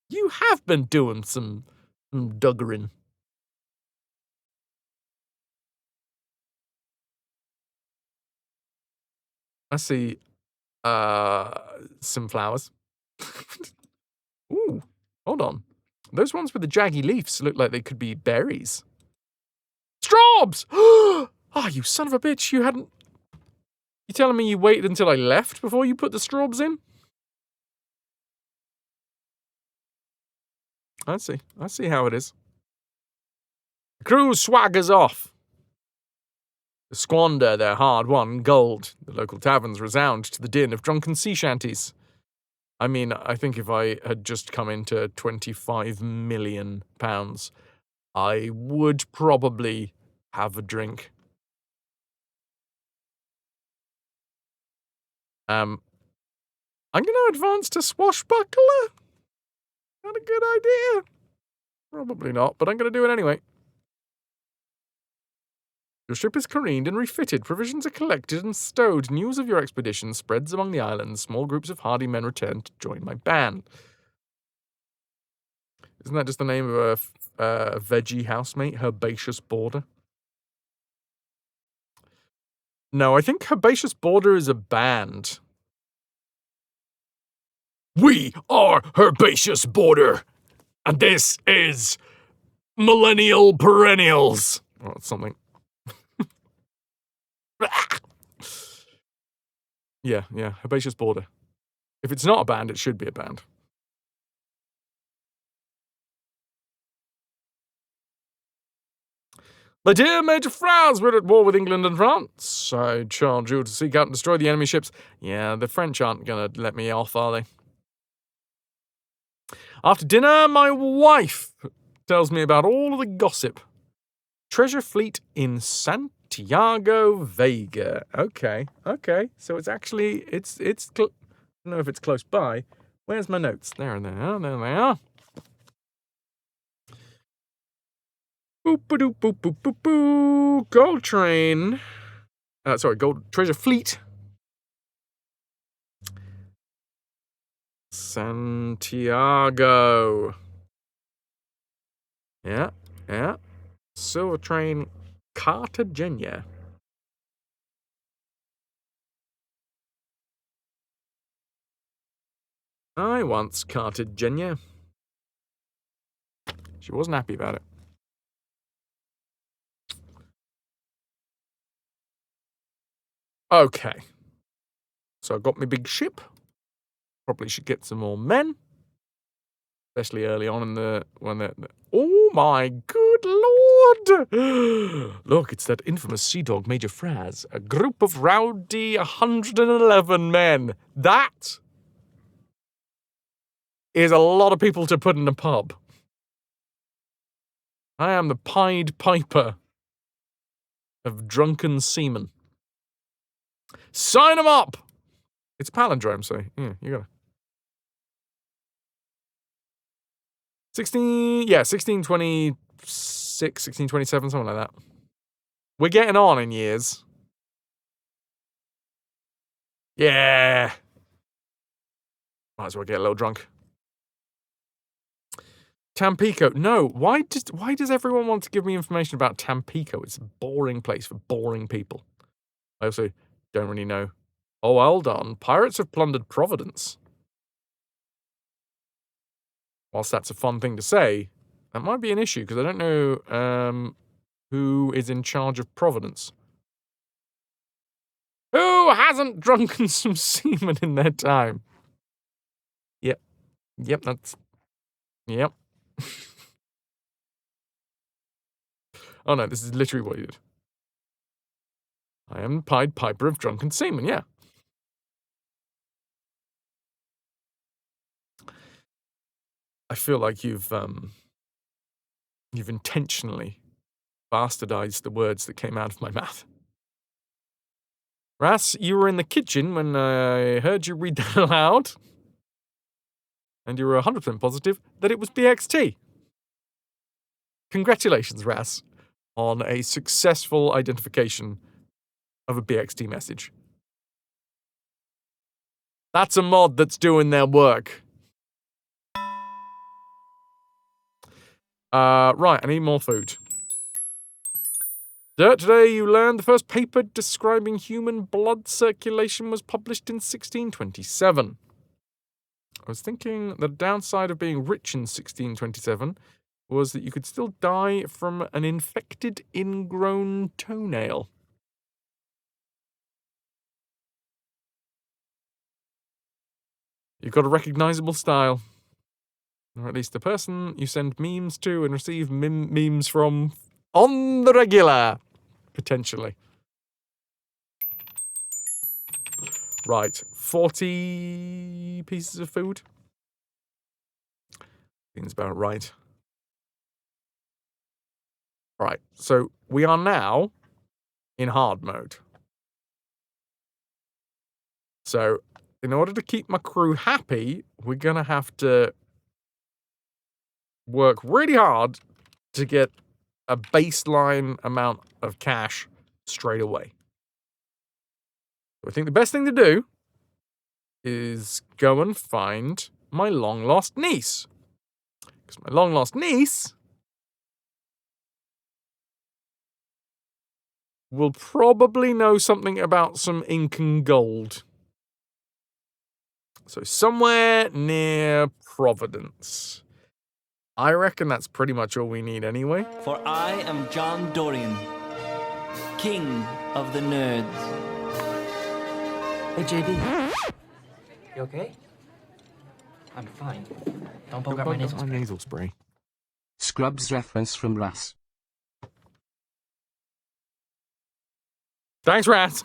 You have been doing some duggering. I see, some flowers. Ooh, hold on. Those ones with the jaggy leaves look like they could be berries. Straubs! Ah, you son of a bitch, you telling me you waited until I left before you put the straubs in? I see how it is. The crew swaggers off to squander their hard-won gold. The local taverns resound to the din of drunken sea shanties. I mean, I think if I had just come into £25 million, I would probably have a drink. I'm gonna advance to Swashbuckler? Not a good idea. Probably not, but I'm gonna do it anyway. Your ship is careened and refitted. Provisions are collected and stowed. News of your expedition spreads among the islands. Small groups of hardy men return to join my band. Isn't that just the name of a veggie housemate? Herbaceous Border? No, I think Herbaceous Border is a band. We are Herbaceous Border, and this is Millennial Perennials. Oh, it's something. Yeah, Herbaceous Border. If it's not a band, it should be a band. My dear Major Fraz, we're at war with England and France. I charge you to seek out and destroy the enemy ships. Yeah, the French aren't gonna let me off, are they? After dinner, my wife tells me about all of the gossip. Treasure fleet in Santiago Vega. Okay. So it's actually, I don't know if it's close by. Where's my notes? There they are. Boop-a-doop, boop, boop, boop, boop. Gold train. Gold treasure fleet. Santiago. Yeah. Silver train Cartagena. I once Cartagena. She wasn't happy about it. Okay. So I got my big ship. Probably should get some more men. Especially early on oh my good lord! Look, it's that infamous sea dog, Major Fraz. A group of rowdy 111 men. That is a lot of people to put in a pub. I am the Pied Piper of drunken seamen. Sign 'em up! It's a palindrome, so yeah, you gotta. 1626, 1627, something like that. We're getting on in years. Yeah. Might as well get a little drunk. Tampico. No, why does everyone want to give me information about Tampico? It's a boring place for boring people. I also don't really know. Oh, hold on. Pirates have plundered Providence. Whilst that's a fun thing to say, that might be an issue because I don't know who is in charge of Providence. Who hasn't drunken some semen in their time? Yep. Yep, that's... Yep. Oh no, this is literally what he did. I am the Pied Piper of drunken semen, yeah. I feel like you've intentionally bastardized the words that came out of my mouth. Ras, you were in the kitchen when I heard you read that aloud, and you were 100% positive that it was BXT. Congratulations, Ras, on a successful identification of a BXT message. That's a mod that's doing their work. Right, I need more food. Today you learned the first paper describing human blood circulation was published in 1627. I was thinking the downside of being rich in 1627 was that you could still die from an infected ingrown toenail. You've got a recognizable style. Or at least the person you send memes to and receive memes from on the regular. Potentially. Right, 40 pieces of food. Seems about right. Right, so we are now in hard mode. So, in order to keep my crew happy, we're going to have to work really hard to get a baseline amount of cash straight away. So I think the best thing to do is go and find my long-lost niece. Because my long-lost niece will probably know something about some Incan gold. So somewhere near Providence. I reckon that's pretty much all we need anyway. For I am John Dorian, king of the nerds. Hey, JD. You okay? I'm fine. Don't poke out my nasal spray. Nasal spray. Scrubs reference from Ras. Thanks, Rat.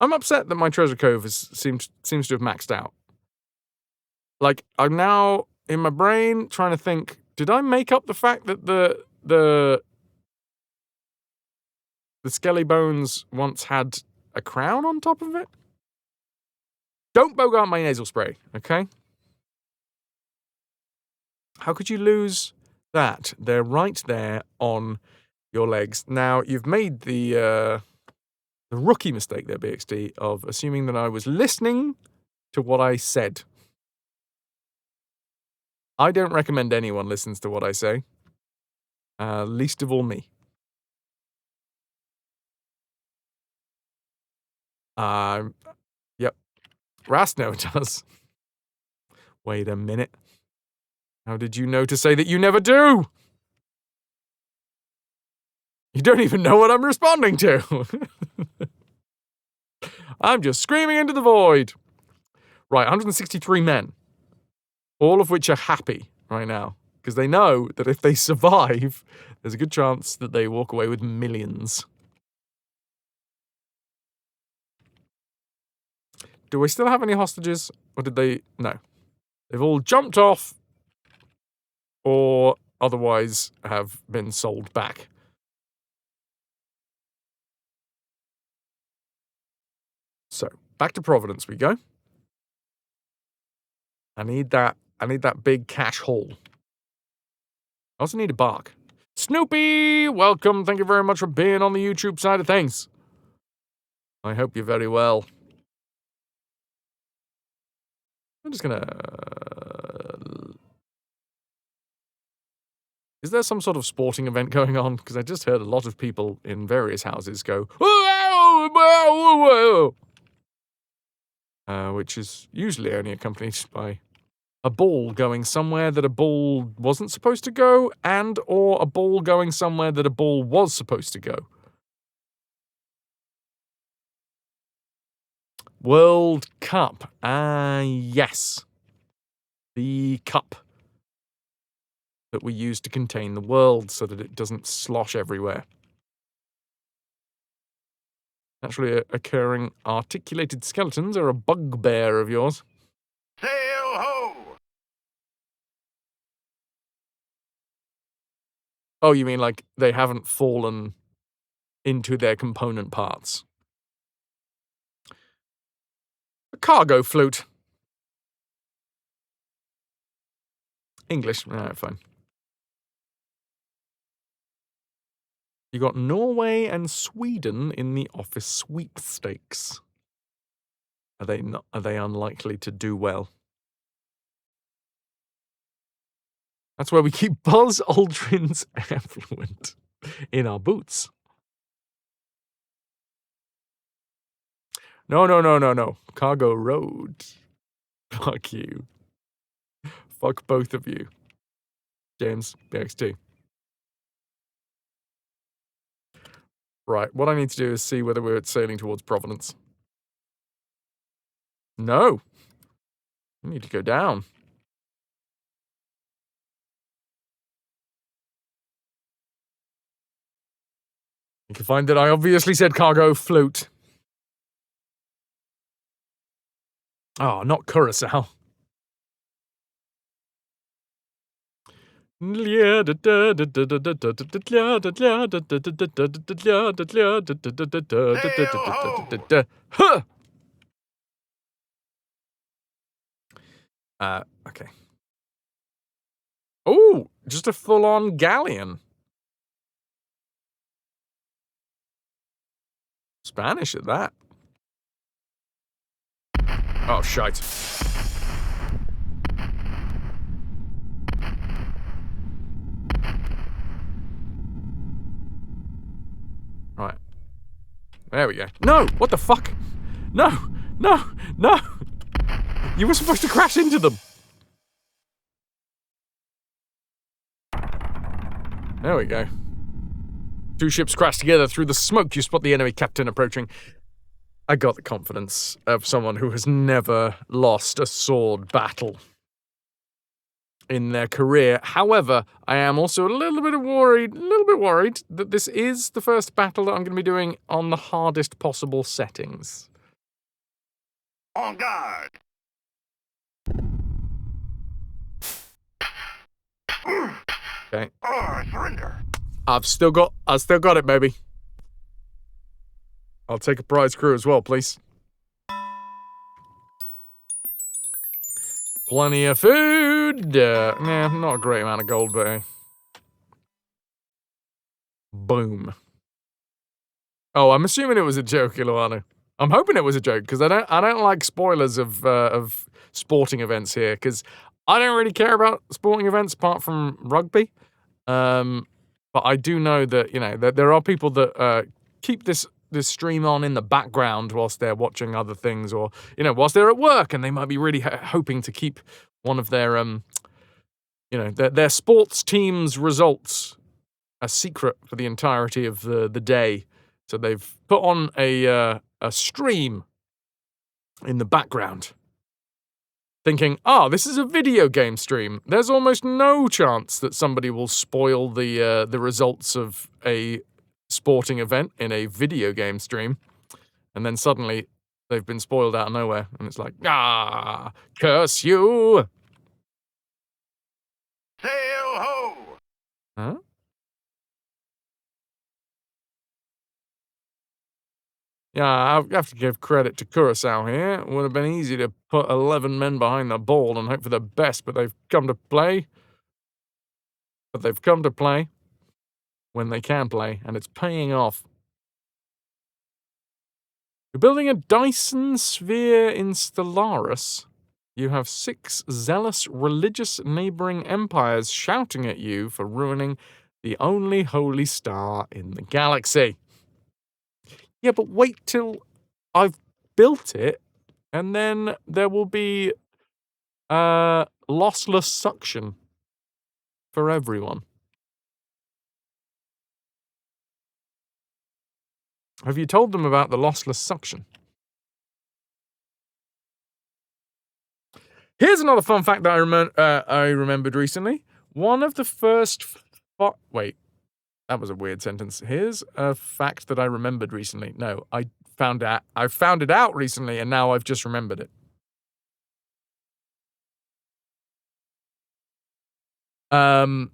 I'm upset that my treasure cove seems to have maxed out. Like, I'm now in my brain trying to think, did I make up the fact that the Skelly Bones once had a crown on top of it? Don't bogart my nasal spray, okay? How could you lose that? They're right there on your legs. Now, you've made the rookie mistake there, BXD, of assuming that I was listening to what I said. I don't recommend anyone listens to what I say. Least of all me. Yep. Rasno does. Wait a minute. How did you know to say that you never do? You don't even know what I'm responding to. I'm just screaming into the void. Right, 163 men. All of which are happy right now. Because they know that if they survive, there's a good chance that they walk away with millions. Do we still have any hostages? Or did they... No. They've all jumped off. Or otherwise have been sold back. So, back to Providence we go. I need that big cash haul. I also need a bark. Snoopy, welcome. Thank you very much for being on the YouTube side of things. I hope you're very well. I'm just gonna... Is there some sort of sporting event going on? Because I just heard a lot of people in various houses go, which is usually only accompanied by a ball going somewhere that a ball wasn't supposed to go, and or a ball going somewhere that a ball was supposed to go. World Cup. Yes. The cup that we use to contain the world so that it doesn't slosh everywhere. Naturally occurring articulated skeletons are a bugbear of yours. Sail ho! Oh, you mean like they haven't fallen into their component parts? A cargo flute. English. Alright, fine. You got Norway and Sweden in the office sweepstakes. Are they unlikely to do well? That's where we keep Buzz Aldrin's effluent in our boots. No. Cargo Road. Fuck you. Fuck both of you. James, BXT. Right, what I need to do is see whether we're sailing towards Providence. No. We need to go down. You can find that I obviously said cargo flute. Oh, not Curacao. Okay. Oh, just a full-on galleon. Spanish at that. Oh, shite. Right. There we go. No! What the fuck? No! You were supposed to crash into them. There we go. Two ships crash together. Through the smoke, you spot the enemy captain approaching. I got the confidence of someone who has never lost a sword battle in their career. However, I am also a little bit worried that this is the first battle that I'm going to be doing on the hardest possible settings. On guard! Okay. Surrender! I've still got it, baby. I'll take a prize crew as well, please. Plenty of food. Nah, not a great amount of gold, but hey. Boom. Oh, I'm assuming it was a joke, Iluano. I'm hoping it was a joke because I don't like spoilers of sporting events here because I don't really care about sporting events apart from rugby. But I do know that that there are people that keep this stream on in the background whilst they're watching other things, or whilst they're at work, and they might be really hoping to keep one of their their sports team's results a secret for the entirety of the day. So they've put on a stream in the background, thinking, this is a video game stream. There's almost no chance that somebody will spoil the results of a sporting event in a video game stream. And then suddenly they've been spoiled out of nowhere. And it's like, curse you. Sail ho! Huh? Yeah, I have to give credit to Curacao here. It would have been easy to put 11 men behind the ball and hope for the best, but they've come to play. But they've come to play when they can play, and it's paying off. We're building a Dyson sphere in Stellaris. You have 6 zealous religious neighboring empires shouting at you for ruining the only holy star in the galaxy. Yeah, but wait till I've built it, and then there will be lossless suction for everyone. Have you told them about the lossless suction? Here's another fun fact that I remembered recently. One of the first... Wait, that was a weird sentence. Here's a fact that I remembered recently. No, I found it out recently, and now I've just remembered it. One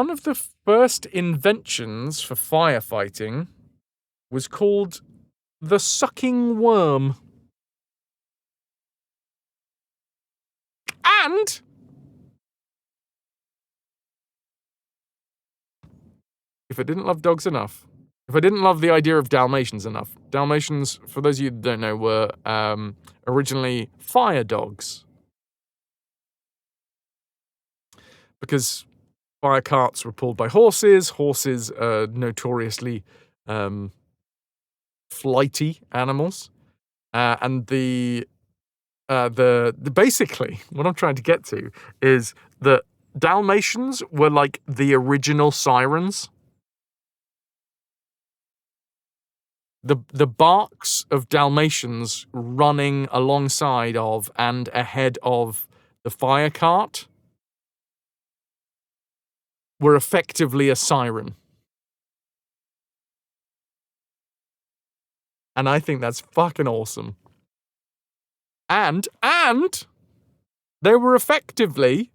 of the first inventions for firefighting was called the sucking worm. And if I didn't love dogs enough, if I didn't love the idea of Dalmatians enough, Dalmatians, for those of you that don't know, were originally fire dogs. Because fire carts were pulled by horses. Horses are notoriously flighty animals. And basically, what I'm trying to get to is that Dalmatians were like the original sirens. The barks of Dalmatians running alongside of and ahead of the fire cart were effectively a siren. And I think that's fucking awesome. And they were effectively,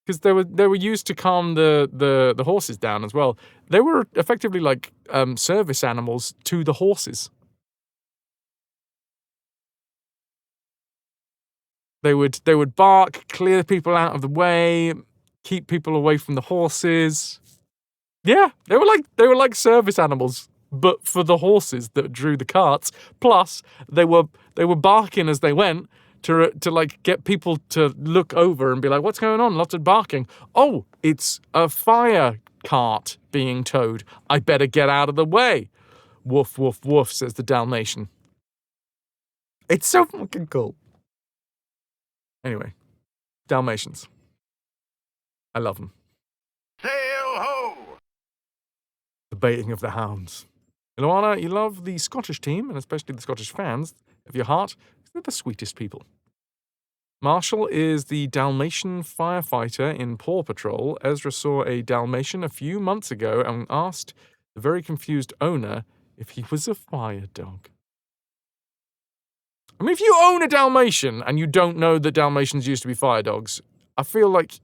because they were used to calm the horses down as well. They were effectively like service animals to the horses. They would bark, clear people out of the way, keep people away from the horses. Yeah, they were like service animals, but for the horses that drew the carts. Plus, they were barking as they went to like get people to look over and be like, "What's going on? Lots of barking. Oh, it's a fire cart being towed. I better get out of the way." Woof, woof, woof, says the Dalmatian. It's so fucking cool. Anyway, Dalmatians. I love them. Sail ho! The baiting of the hounds. Luana, you love the Scottish team, and especially the Scottish fans of your heart. They're the sweetest people. Marshall is the Dalmatian firefighter in Paw Patrol. Ezra saw a Dalmatian a few months ago and asked the very confused owner if he was a fire dog. I mean, if you own a Dalmatian and you don't know that Dalmatians used to be fire dogs, I feel like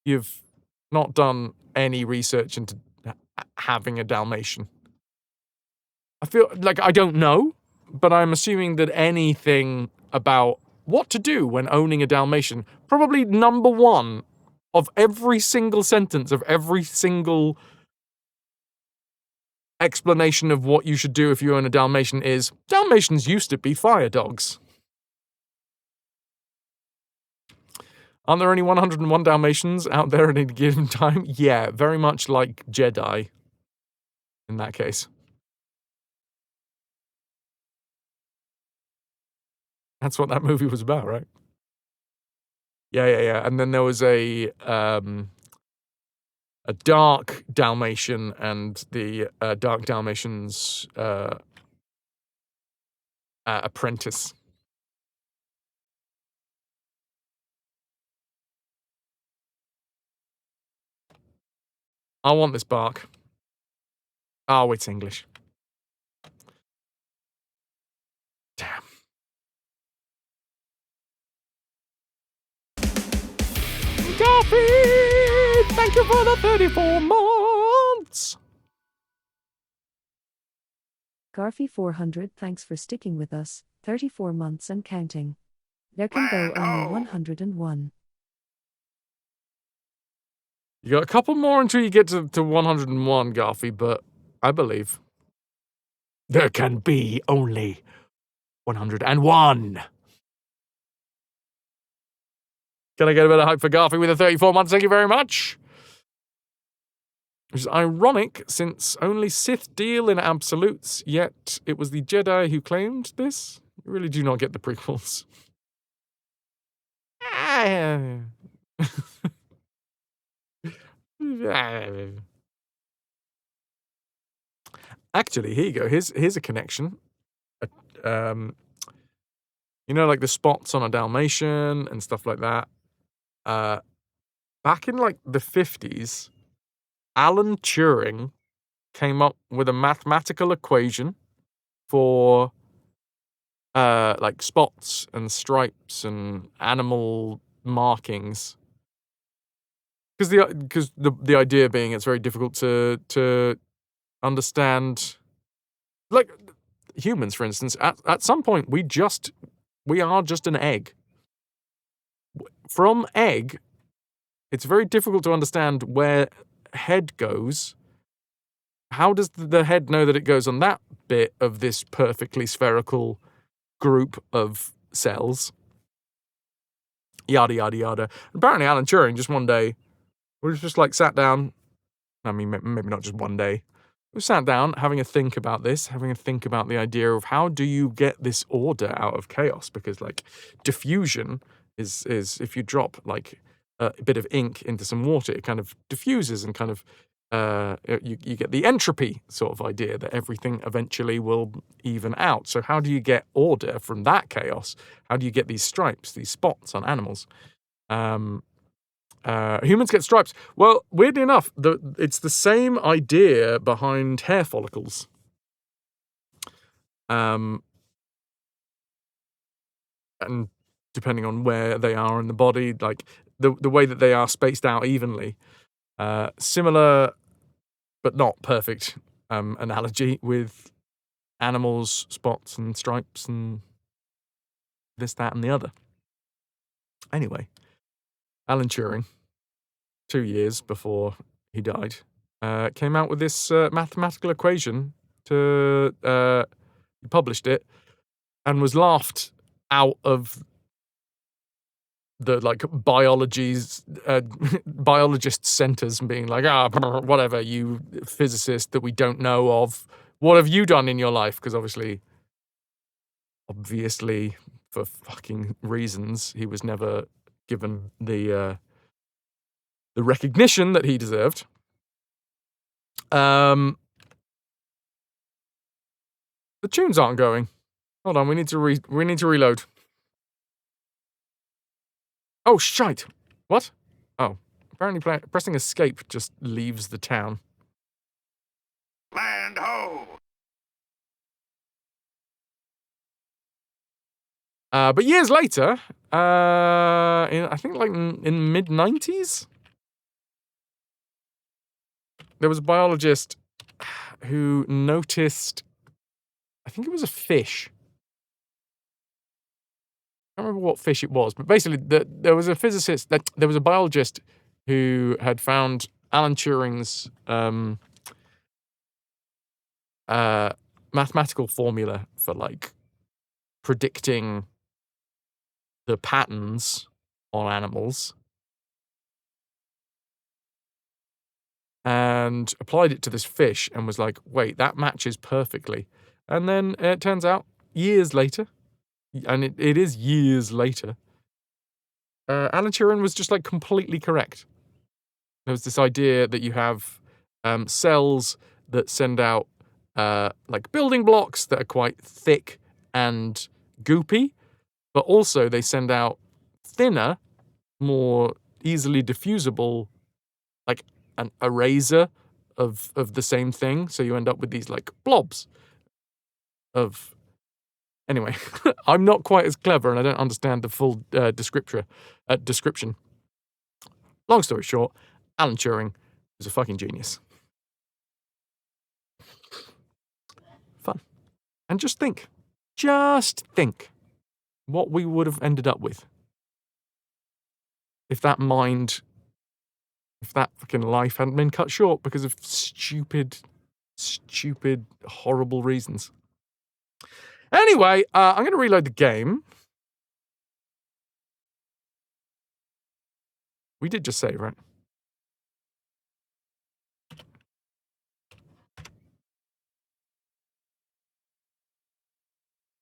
you've not done any research into having a Dalmatian. I feel like I don't know, but I'm assuming that anything about what to do when owning a Dalmatian, probably number one of every single sentence of every single explanation of what you should do if you own a Dalmatian is, Dalmatians used to be fire dogs. Aren't there only 101 Dalmatians out there at any given time? Yeah, very much like Jedi in that case. That's what that movie was about, right? Yeah. And then there was a dark Dalmatian and the dark Dalmatian's apprentice. I want this bark. Oh, it's English. Damn. Garfield, thank you for the 34 months. Garfy 400, thanks for sticking with us, 34 months and counting. There can go only 101. You got a couple more until you get to 101, Garfy, but I believe there can be only 101. Can I get a bit of hype for Garfi with the 34 months? Thank you very much. Which is ironic, since only Sith deal in absolutes, yet it was the Jedi who claimed this. You really do not get the prequels. Actually, here you go. Here's a connection. You know, like the spots on a Dalmatian and stuff like that. Back in like the 50s, Alan Turing came up with a mathematical equation for like spots and stripes and animal markings. Because the idea being it's very difficult to understand, like humans, for instance. At some point, we are just an egg. From egg, it's very difficult to understand where head goes. How does the head know that it goes on that bit of this perfectly spherical group of cells? Yada, yada, yada. Apparently, Alan Turing just one day was just like sat down. I mean, maybe not just one day. We sat down having a think about this, having a think about the idea of how do you get this order out of chaos? Because like diffusion is if you drop like a bit of ink into some water, it kind of diffuses and kind of you get the entropy sort of idea that everything eventually will even out. So how do you get order from that chaos? How do you get these stripes, these spots on animals? Humans get stripes. Well, weirdly enough, it's the same idea behind hair follicles. And depending on where they are in the body, like the way that they are spaced out evenly. Similar, but not perfect analogy with animals, spots and stripes and this, that, and the other. Anyway, Alan Turing, 2 years before he died, came out with this mathematical equation he published it and was laughed out of the like biologist centers and being like, whatever, you physicist that we don't know of, what have you done in your life? Because obviously for fucking reasons, he was never given the recognition that he deserved. The tunes aren't going. Hold on, we need to reload. Oh, shite. What? Oh, apparently pressing escape just leaves the town. Land ho! But years later, I think like in mid-90s, there was a biologist who noticed, I think it was a fish. I can't remember what fish it was, but basically there was a physicist, there was a biologist who had found Alan Turing's mathematical formula for like predicting the patterns on animals and applied it to this fish and was like, wait, that matches perfectly. And then it turns out years later, and it is years later, Alan Turing was just like completely correct. There was this idea that you have cells that send out like building blocks that are quite thick and goopy, but also they send out thinner, more easily diffusible, like an eraser of the same thing. So you end up with these like blobs of... Anyway, I'm not quite as clever and I don't understand the full description. Long story short, Alan Turing is a fucking genius. Fun. And just think what we would have ended up with if that fucking life hadn't been cut short because of stupid, horrible reasons. Anyway, I'm going to reload the game. We did just say, right?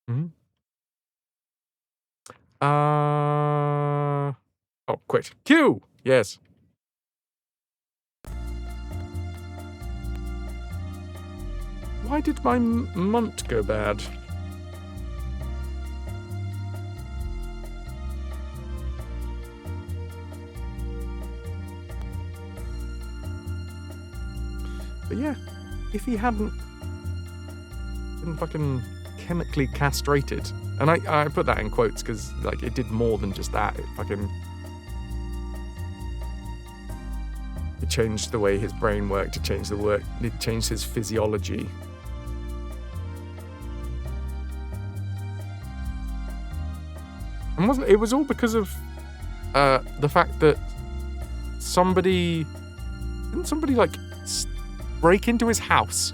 Hmm. Oh, quit. Q! Yes. Why did my munt go bad? But yeah, if he hadn't been fucking chemically castrated, and I put that in quotes because like it did more than just that. It changed the way his brain worked. It changed his physiology. And it was all because of the fact that didn't somebody like break into his house?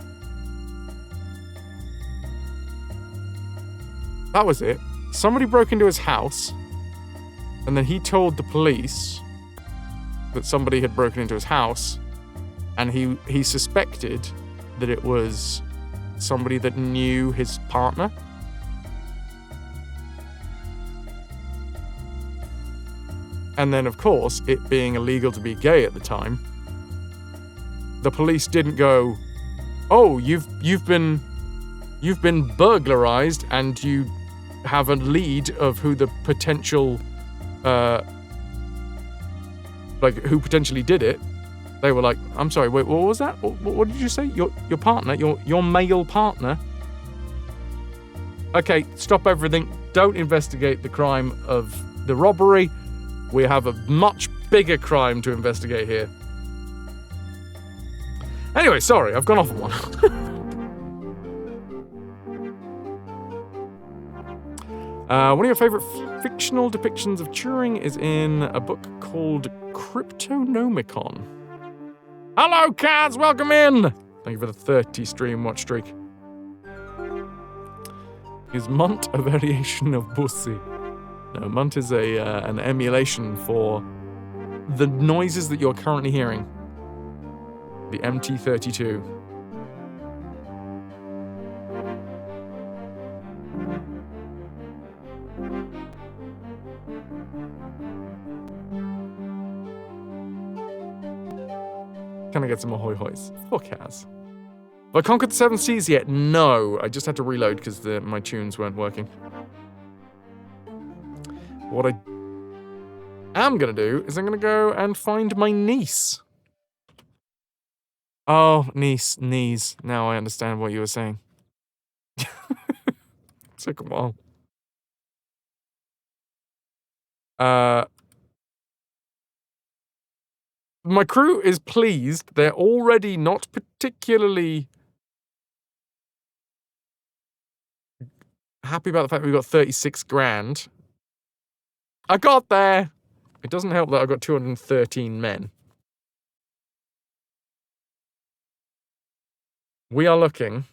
That was it. Somebody broke into his house, and then he told the police that somebody had broken into his house, and he suspected that it was somebody that knew his partner. And then, of course, it being illegal to be gay at the time, the police didn't go, "Oh, you've been burglarized, and you have a lead of who the potential, who potentially did it." They were like, "I'm sorry, wait, what was that? What did you say? Your partner, your male partner? Okay, stop everything. Don't investigate the crime of the robbery. We have a much bigger crime to investigate here." Anyway, sorry, I've gone off on one. One of your favorite fictional depictions of Turing is in a book called Cryptonomicon. Hello, Kaz, welcome in! Thank you for the 30 stream watch streak. Is Munt a variation of Bussy? No, Munt is an emulation for the noises that you're currently hearing. The MT32. Can I get some ahoy hoys? Fuck has. Have I conquered the 7 seas yet? No. I just had to reload because my tunes weren't working. What I am going to do is I'm going to go and find my niece. Oh, knees. Now I understand what you were saying. Took a while. My crew is pleased. They're already not particularly happy about the fact that we got 36 grand. I got there. It doesn't help that I got 213 men. We are looking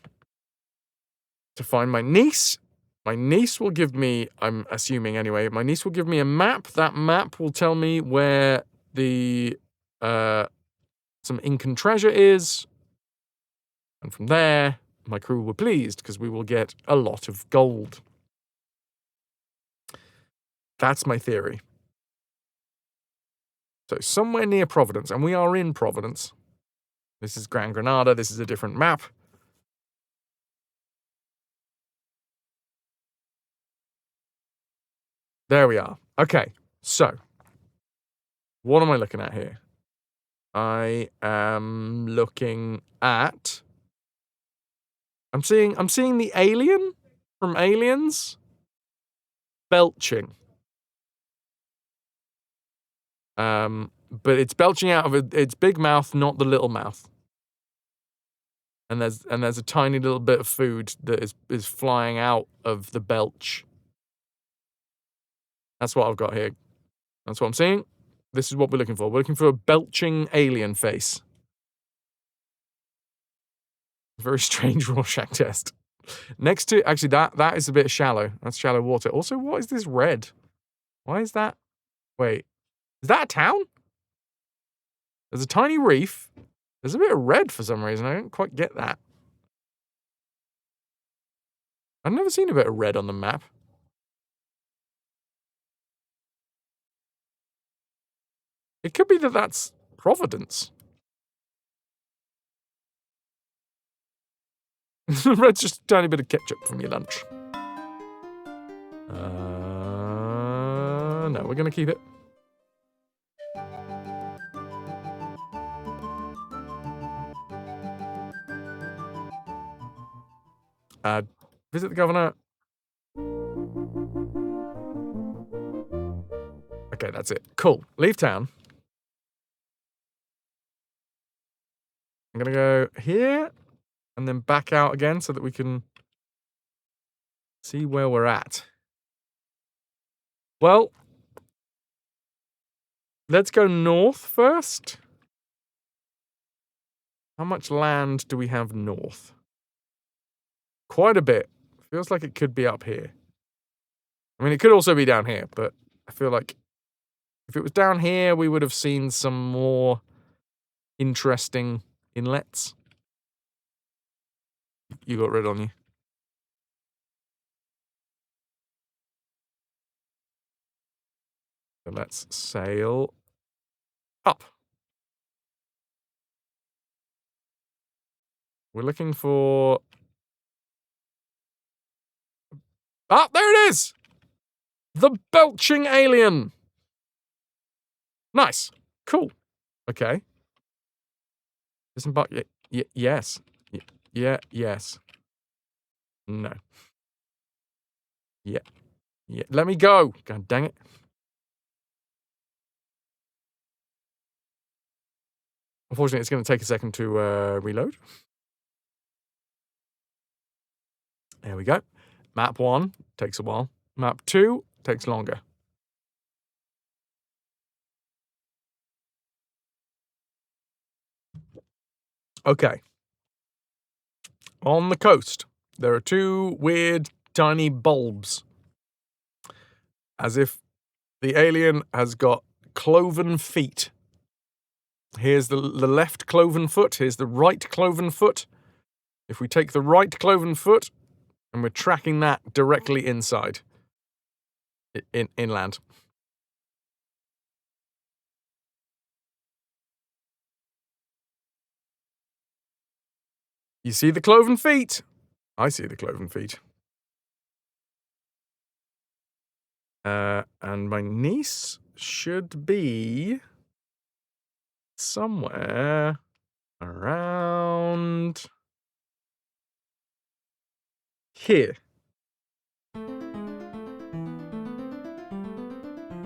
to find my niece. My niece will give me, I'm assuming anyway, my niece will give me a map. That map will tell me where the some Incan treasure is. And from there, my crew were pleased because we will get a lot of gold. That's my theory. So somewhere near Providence, and we are in Providence. This is Gran Granada. This is a different map. There we are. Okay, so what am I looking at here? I am looking at. I'm seeing the alien from Aliens belching. But it's belching out of its big mouth, not the little mouth. And there's a tiny little bit of food that is flying out of the belch. That's what I've got here. That's what I'm seeing. This is what we're looking for. We're looking for a belching alien face. Very strange Rorschach test. Next to, actually, that is a bit shallow. That's shallow water. Also, what is this red? Why is that? Wait, is that a town? There's a tiny reef. There's a bit of red for some reason. I don't quite get that. I've never seen a bit of red on the map. It could be that that's Providence. Red's just a tiny bit of ketchup from your lunch. No, we're going to keep it. Visit the governor. Okay, that's it. Cool. Leave town. I'm going to go here and then back out again so that we can see where we're at. Well, let's go north first. How much land do we have north? Quite a bit. Feels like it could be up here. I mean, it could also be down here, but I feel like if it was down here, we would have seen some more interesting inlets. You got red on you. So let's sail up. We're looking for... Ah, there it is! The belching alien! Nice. Cool. Okay. Disembark... yes. Yes. No. Yeah. Let me go! God dang it. Unfortunately, it's going to take a second to reload. There we go. Map 1 takes a while. Map 2 takes longer. Okay. On the coast, there are 2 weird tiny bulbs. As if the alien has got cloven feet. Here's the left cloven foot. Here's the right cloven foot. If we take the right cloven foot, and we're tracking that directly inside. Inland. You see the cloven feet? I see the cloven feet. And my niece should be somewhere around here.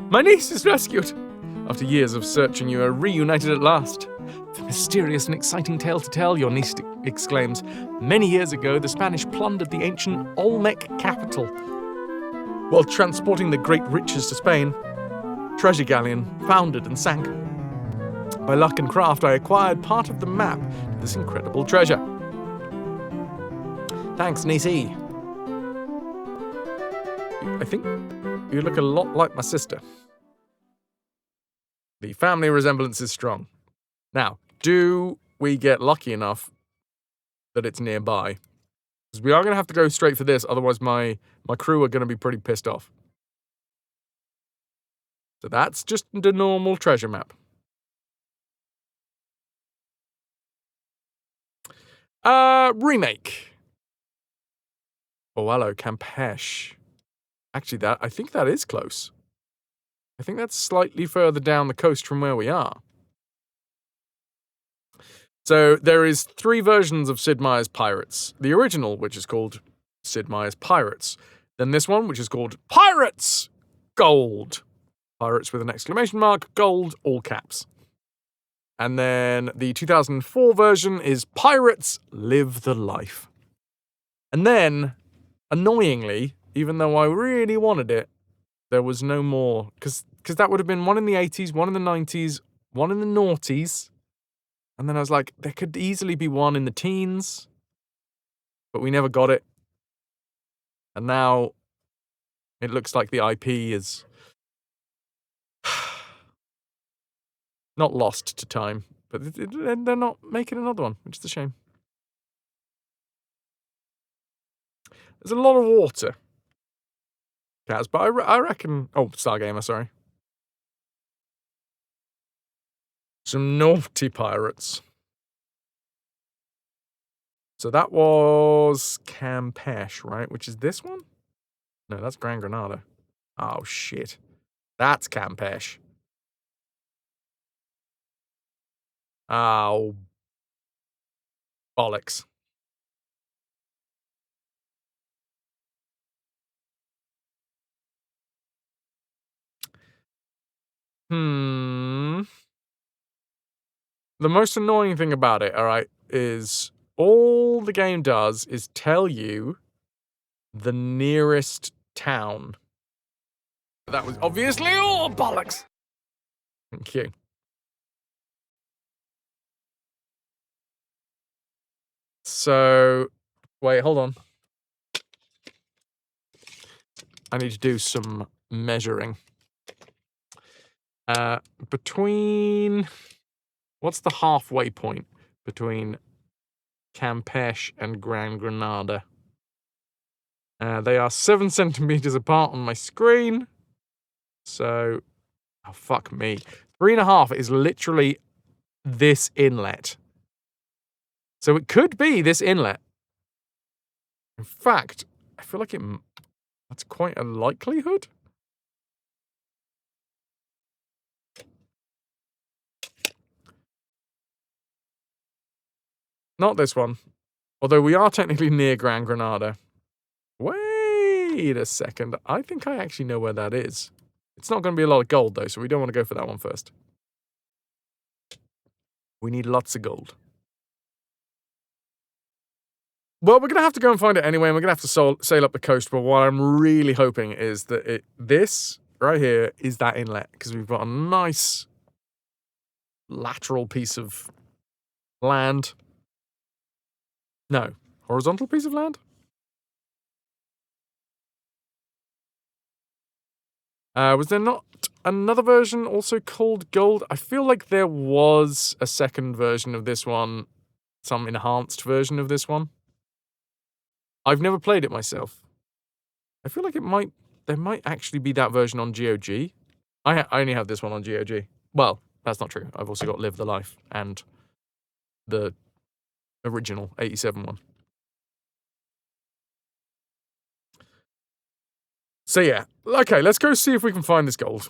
My niece is rescued! After years of searching, you are reunited at last. A mysterious and exciting tale to tell, your niece exclaims. Many years ago, the Spanish plundered the ancient Olmec capital. While transporting the great riches to Spain, treasure galleon foundered and sank. By luck and craft, I acquired part of the map to this incredible treasure. Thanks, niecey. I think you look a lot like my sister. The family resemblance is strong. Now, do we get lucky enough that it's nearby? Because we are going to have to go straight for this, otherwise my crew are going to be pretty pissed off. So that's just the normal treasure map. Remake. Oh, hello, Campeche. Actually, I think that is close. I think that's slightly further down the coast from where we are. So there is 3 versions of Sid Meier's Pirates. The original, which is called Sid Meier's Pirates. Then this one, which is called Pirates Gold. Pirates with an exclamation mark, gold, all caps. And then the 2004 version is Pirates Live the Life. And then, annoyingly, even though I really wanted it, there was no more. Because that would have been one in the 80s, one in the 90s, one in the noughties. And then I was like, there could easily be one in the teens. But we never got it. And now it looks like the IP is Not lost to time, but they're not making another one, which is a shame. There's a lot of water, Kaz, but I reckon... Oh, Stargamer, sorry. Some naughty pirates. So that was Campeche, right? Which is this one? No, that's Gran Granada. Oh, shit. That's Campeche. Oh, bollocks. The most annoying thing about it, all right, is all the game does is tell you the nearest town. That was obviously all bollocks. Thank you. So, wait, hold on. I need to do some measuring. Between... What's the halfway point between Campeche and Gran Granada? They are 7 centimeters apart on my screen. So, oh, fuck me. 3.5 is literally this inlet. So it could be this inlet. In fact, I feel like that's quite a likelihood. Not this one. Although we are technically near Gran Granada. Wait a second. I think I actually know where that is. It's not going to be a lot of gold, though, so we don't want to go for that one first. We need lots of gold. Well, we're going to have to go and find it anyway, and we're going to have to sail up the coast, but what I'm really hoping is that this right here is that inlet, because we've got a nice lateral piece of land. No, horizontal piece of land? Was there not another version also called Gold? I feel like there was a second version of this one, some enhanced version of this one. I've never played it myself. I feel like there might actually be that version on GOG. I only have this one on GOG. Well, that's not true. I've also got Live the Life and the original 87 one. So yeah, okay, let's go see if we can find this gold.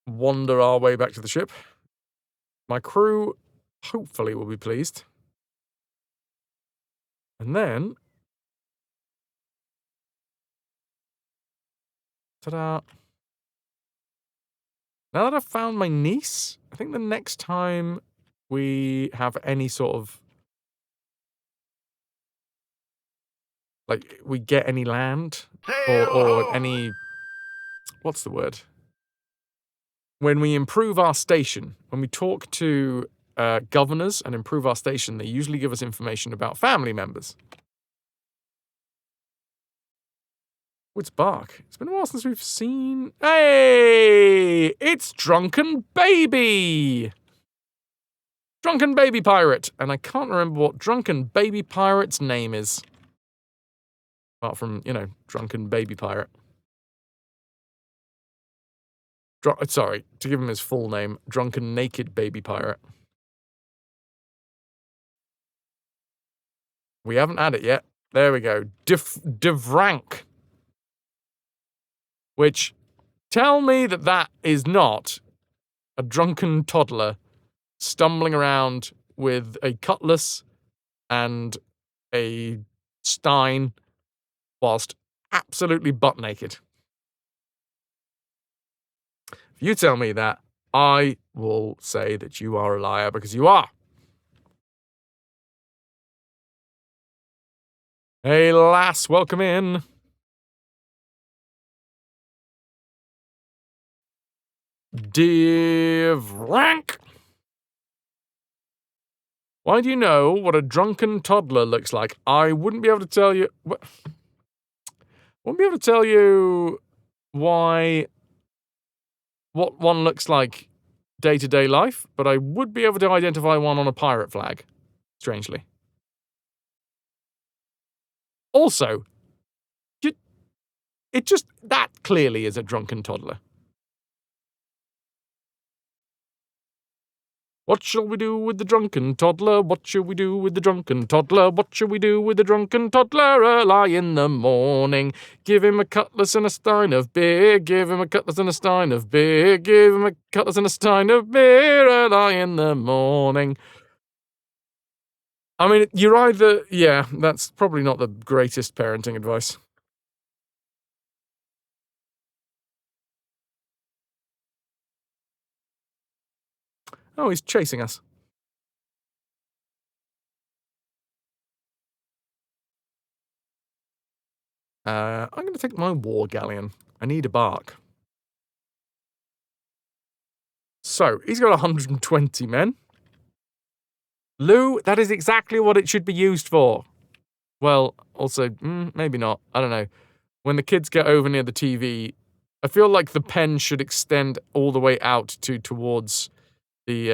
Wander our way back to the ship. My crew hopefully will be pleased. And then... Ta-da! Now that I've found my niece, I think the next time we have any sort of... Like, we get any land, or any... What's the word? When we improve our station, when we talk to governors and improve our station, they usually give us information about family members. Oh, it's Bark. It's been a while since we've seen... Hey! It's Drunken Baby! Drunken Baby Pirate. And I can't remember what Drunken Baby Pirate's name is. Apart from, you know, Drunken Baby Pirate. Sorry, to give him his full name, Drunken Naked Baby Pirate. We haven't had it yet. There we go. Devrank. Which, tell me that is not a drunken toddler stumbling around with a cutlass and a stein whilst absolutely butt naked. If you tell me that, I will say that you are a liar, because you are. Hey, lass, welcome in. Devrank. Why do you know what a drunken toddler looks like? I wouldn't be able to tell you. Won't be able to tell you what one looks like day-to-day life, but I would be able to identify one on a pirate flag, strangely. Also, that clearly is a drunken toddler. What shall we do with the drunken toddler? What shall we do with the drunken toddler? What shall we do with the drunken toddler early in the morning? Give him a cutlass and a stein of beer. Give him a cutlass and a stein of beer. Give him a cutlass and a stein of beer early in the morning. I mean, you're either... Yeah, that's probably not the greatest parenting advice. Oh, he's chasing us. I'm going to take my war galleon. I need a bark. So, he's got 120 men. Lou, that is exactly what it should be used for. Well, also, maybe not. I don't know. When the kids get over near the TV, I feel like the pen should extend all the way out towards the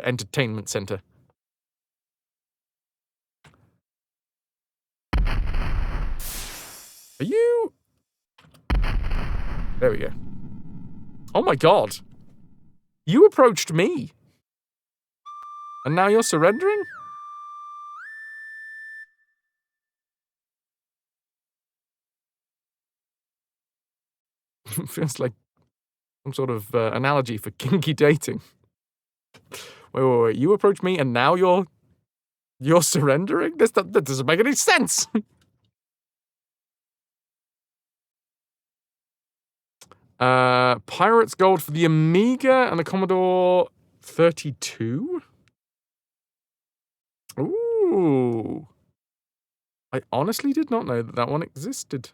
entertainment center. Are you... There we go. Oh my god. You approached me. And now you're surrendering? Feels like some sort of analogy for kinky dating. Wait. You approached me and now you're surrendering? That doesn't make any sense. Pirates Gold for the Amiga and the Commodore 32? Ooh. I honestly did not know that one existed.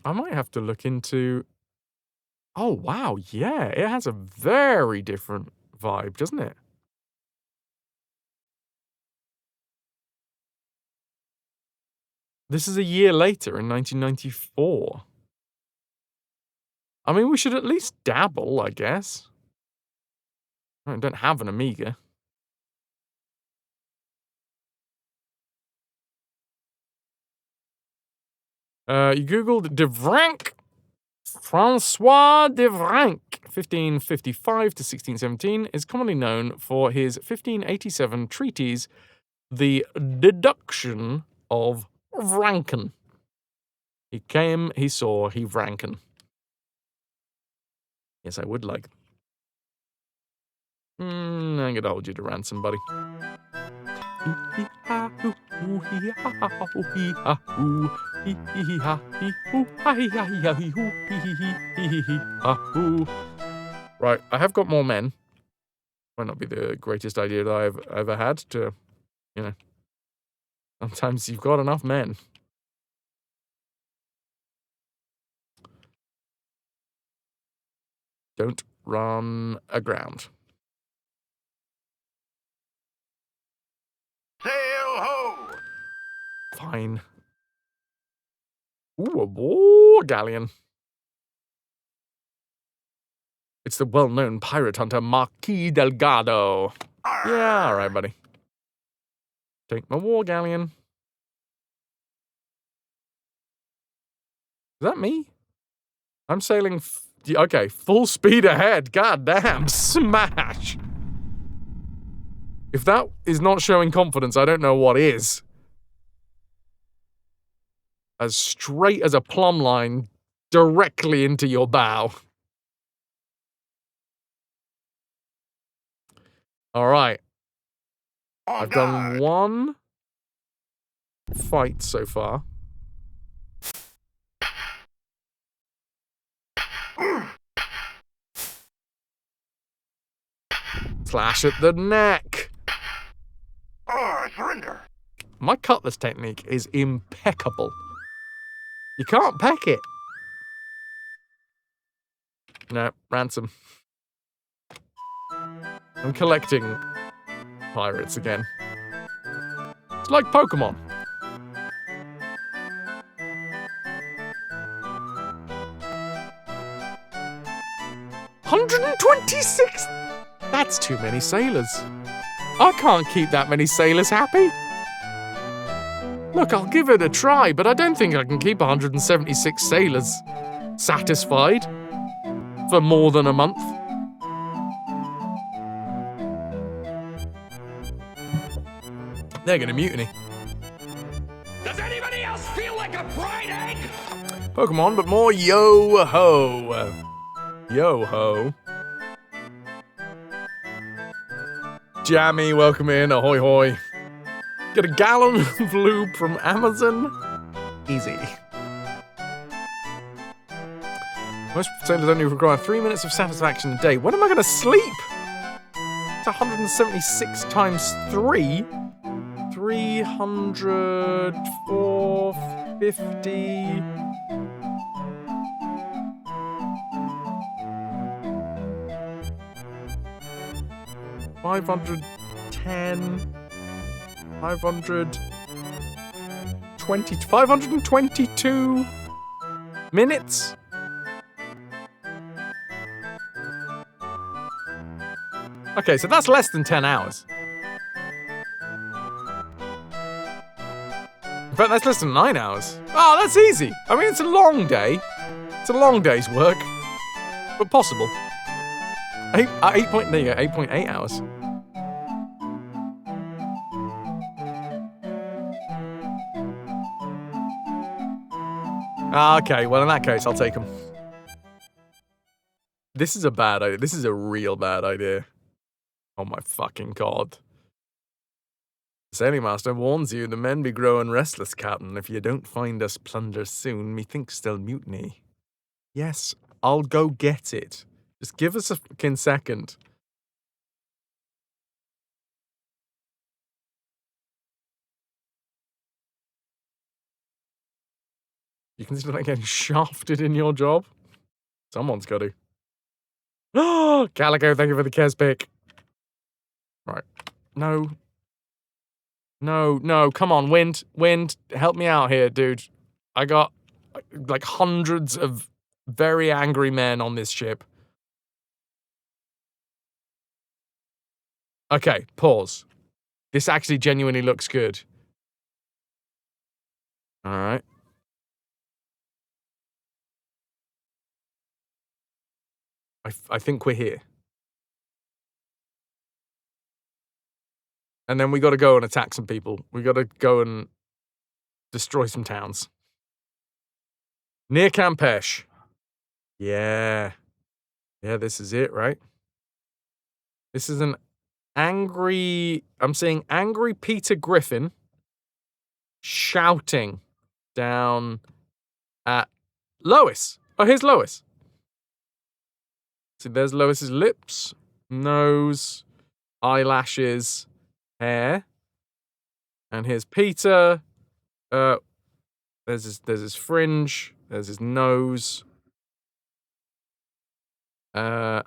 I might have to look into... Oh, wow, yeah, it has a very different vibe, doesn't it? This is a year later, in 1994. I mean, we should at least dabble, I guess. I don't have an Amiga. You googled de Vranck. FrasWhar de Vranck, 1555 to 1617, is commonly known for his 1587 treatise, The Deduction of Vranken. He came, he saw, he Vranken. Yes, I would like. I'm gonna hold you to ransom, buddy. Right, I have got more men. Might not be the greatest idea that I've ever had to, sometimes you've got enough men. Don't run aground. Sail ho! Fine. Ooh, a war galleon. It's the well-known pirate hunter Marquis Delgado. Yeah, all right, buddy. Take my war galleon. Is that me? I'm sailing... Okay, full speed ahead. God damn, smash! If that is not showing confidence, I don't know what is. As straight as a plumb line directly into your bow. All right. I've done one fight so far. Slash at the neck. I surrender. My cutlass technique is impeccable. You can't peck it. No, ransom. I'm collecting pirates again. It's like Pokemon. 126? That's too many sailors. I can't keep that many sailors happy. Look, I'll give it a try, but I don't think I can keep 176 sailors satisfied for more than a month. They're gonna mutiny. Does anybody else feel like a fried egg? Pokemon, but more yo-ho. Yo-ho. Jammy, welcome in. Ahoy hoy. Get a gallon of lube from Amazon. Easy. Most sailors only require 3 minutes of satisfaction a day. When am I going to sleep? It's 176 times 3. 300, 450. $510, 522 minutes. Okay, so that's less than 10 hours. In fact, that's less than 9 hours. Oh, that's easy. I mean, it's a long day. It's a long day's work, but possible. There you go, 8.8 hours. Okay, well, in that case, I'll take them. This is a bad idea. This is a real bad idea. Oh my fucking god. The sailing master warns you, the men be growing restless, Captain. If you don't find us plunder soon, methinks they'll mutiny. Yes, I'll go get it. Just give us a fucking second. You consider that getting shafted in your job? Someone's got to. Oh, Calico, thank you for the Kes pick. Right. No. No, no, come on, Wind, help me out here, dude. I got, like, hundreds of very angry men on this ship. Okay, pause. This actually genuinely looks good. Alright. I think we're here. And then we gotta go and attack some people. We gotta go and destroy some towns. Near Campeche. Yeah. Yeah, this is it, right? This is an angry... I'm seeing angry Peter Griffin shouting down at Lois. Oh, here's Lois. See, there's Lois's lips, nose, eyelashes, hair. And here's Peter. There's his fringe. There's his nose. Yeah,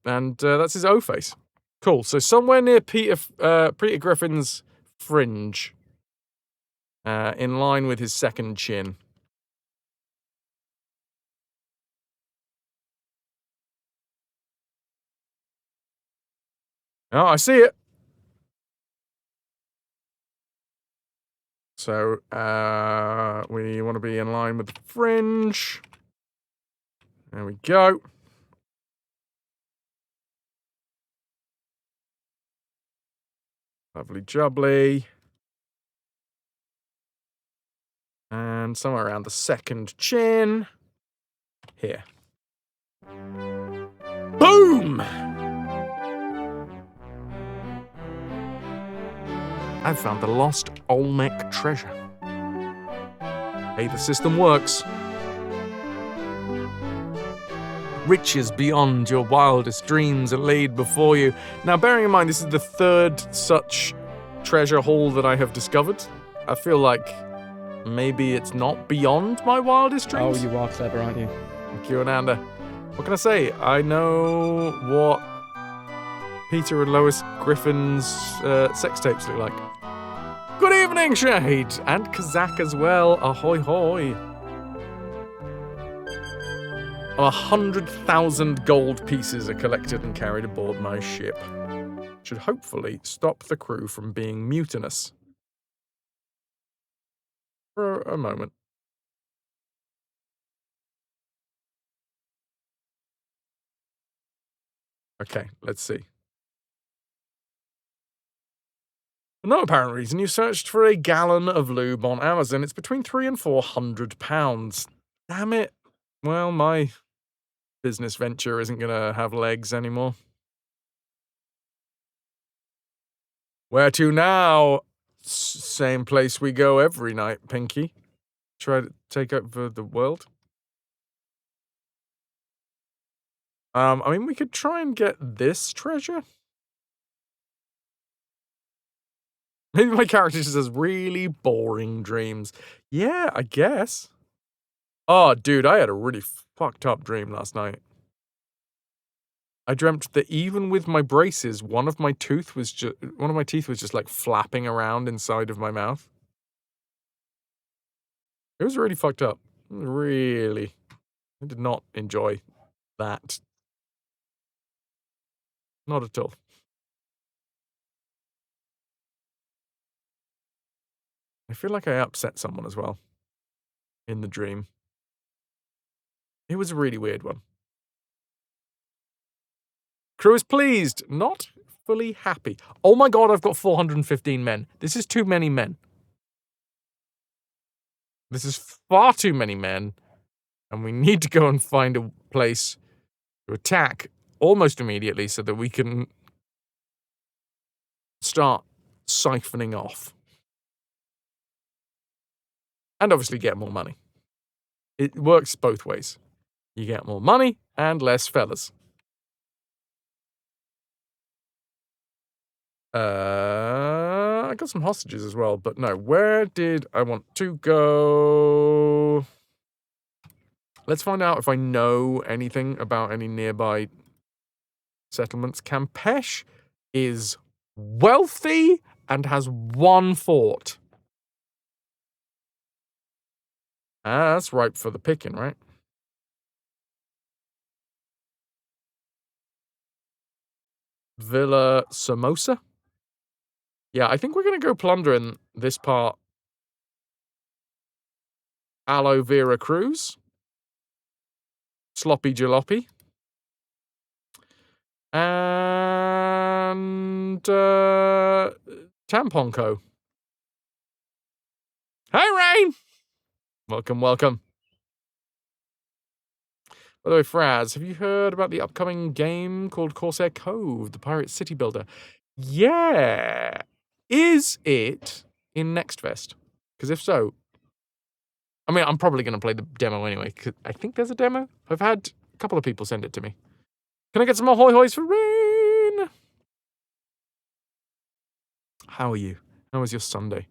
and that's his O face. Cool. So somewhere near Peter Griffin's fringe, in line with his second chin. Oh, I see it. So, we want to be in line with the fringe. There we go. Lovely jubbly. And somewhere around the second chin. Here. Boom! I've found the lost Olmec treasure. Hey, the system works. Riches beyond your wildest dreams are laid before you. Now, bearing in mind, this is the third such treasure haul that I have discovered. I feel like maybe it's not beyond my wildest dreams. Oh, you are clever, aren't you? Thank you, Ananda. What can I say? I know what Peter and Lois Griffin's sex tapes look like. Good evening, Shade! And Kazak as well. Ahoy hoy. 100,000 gold pieces are collected and carried aboard my ship. Should hopefully stop the crew from being mutinous. For a moment. Okay, let's see. For no apparent reason, you searched for a gallon of lube on Amazon. It's between £300 and £400. Damn it. Well, my business venture isn't going to have legs anymore. Where to now? Same place we go every night, Pinky. Try to take over the world. I mean, we could try and get this treasure. Maybe my character just has really boring dreams. Yeah, I guess. Oh, dude, I had a really fucked up dream last night. I dreamt that even with my braces, one of my teeth was just like flapping around inside of my mouth. It was really fucked up. Really. I did not enjoy that. Not at all. I feel like I upset someone as well. In the dream. It was a really weird one. Crew is pleased, not fully happy. Oh my god, I've got 415 men. This is too many men. This is far too many men. And we need to go and find a place to attack almost immediately so that we can start siphoning off. And obviously get more money. It works both ways. You get more money and less fellas. I got some hostages as well, but no. Where did I want to go? Let's find out if I know anything about any nearby settlements. Campeche is wealthy and has one fort. That's ripe for the picking, right? Villa Somoza? Yeah, I think we're going to go plundering this part. Aloe Vera Cruz. Sloppy Jalopy. And Tampon Co. Hey, Rain! Welcome, welcome. By the way, Fraz, have you heard about the upcoming game called Corsair Cove, the Pirate City Builder? Yeah. Is it in Next Fest? Because if so, I mean, I'm probably going to play the demo anyway, because I think there's a demo. I've had a couple of people send it to me. Can I get some more hoy-hoys for Rain? How are you? How was your Sunday?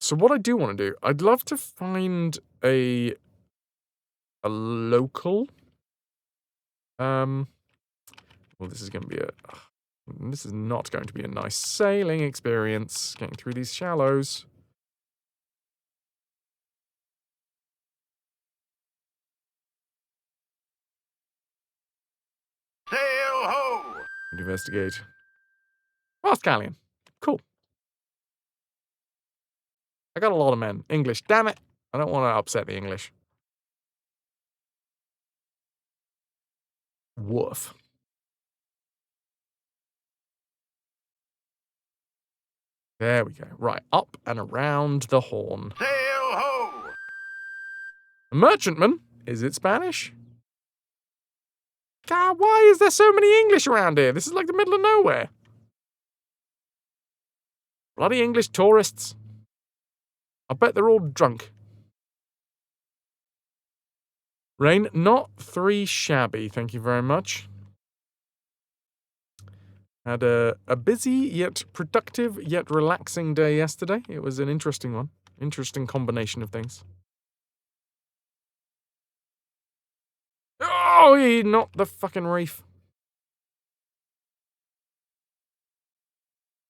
So what I do want to do, I'd love to find a local. Well, this is going to be this is not going to be a nice sailing experience, getting through these shallows. Sail-ho! Investigate. Fast Galleon. Cool. I got a lot of men. English. Damn it. I don't want to upset the English. Woof. There we go. Right. Up and around the horn. Sail-ho! A merchantman? Is it Spanish? God, why is there so many English around here? This is like the middle of nowhere. Bloody English tourists. I bet they're all drunk. Rain, not 3 shabby, thank you very much. Had a busy yet productive yet relaxing day yesterday. It was an interesting one. Interesting combination of things. Oh, not the fucking reef.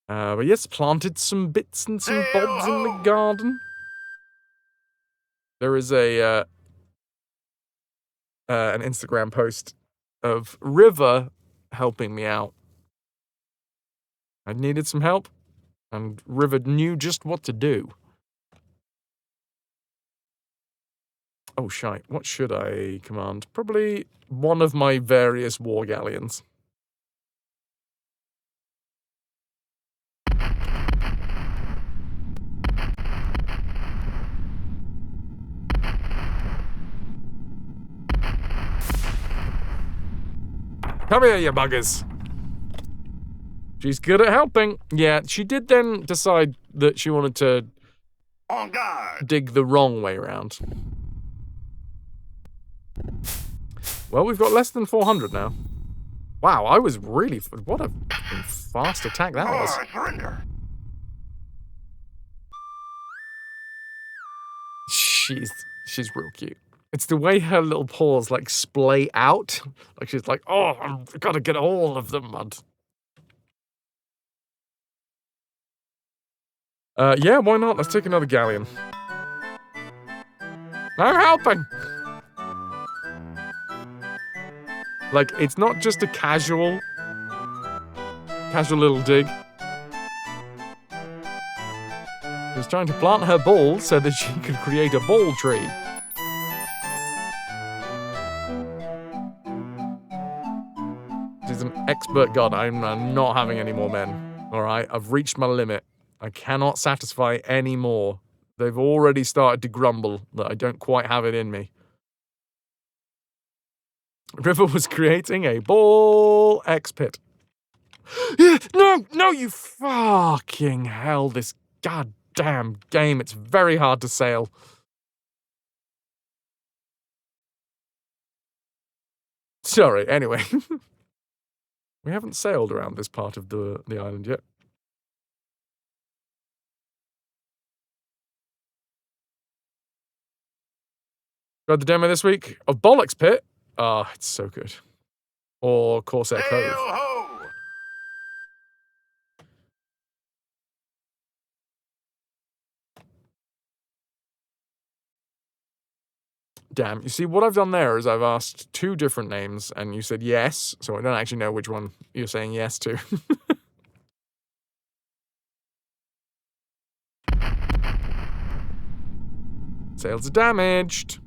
But yes, planted some bits and some bobs in the garden. There is an Instagram post of River helping me out. I needed some help, and River knew just what to do. Oh, shite. What should I command? Probably one of my various war galleons. Come here, you buggers. She's good at helping. Yeah, she did then decide that she wanted to dig the wrong way around. Well, we've got less than 400 now. Wow, I was really... What a fast attack that was. Surrender. She's real cute. It's the way her little paws, like, splay out. Like, she's like, oh, I've got to get all of the mud. Yeah, why not? Let's take another galleon. I'm helping! Like, it's not just a casual little dig. She's trying to plant her ball so that she could create a ball tree. She's an expert god. I'm not having any more men. Alright, I've reached my limit. I cannot satisfy any more. They've already started to grumble that I don't quite have it in me. River was creating a ball X pit. No, you fucking hell, this goddamn game. It's very hard to sail. Sorry, anyway. We haven't sailed around this part of the island yet. Got the demo this week of Bollocks Pit. Ah, it's so good. Or Corsair Cove. Damn, you see, what I've done there is I've asked 2 different names, and you said yes, so I don't actually know which one you're saying yes to. Sails are damaged.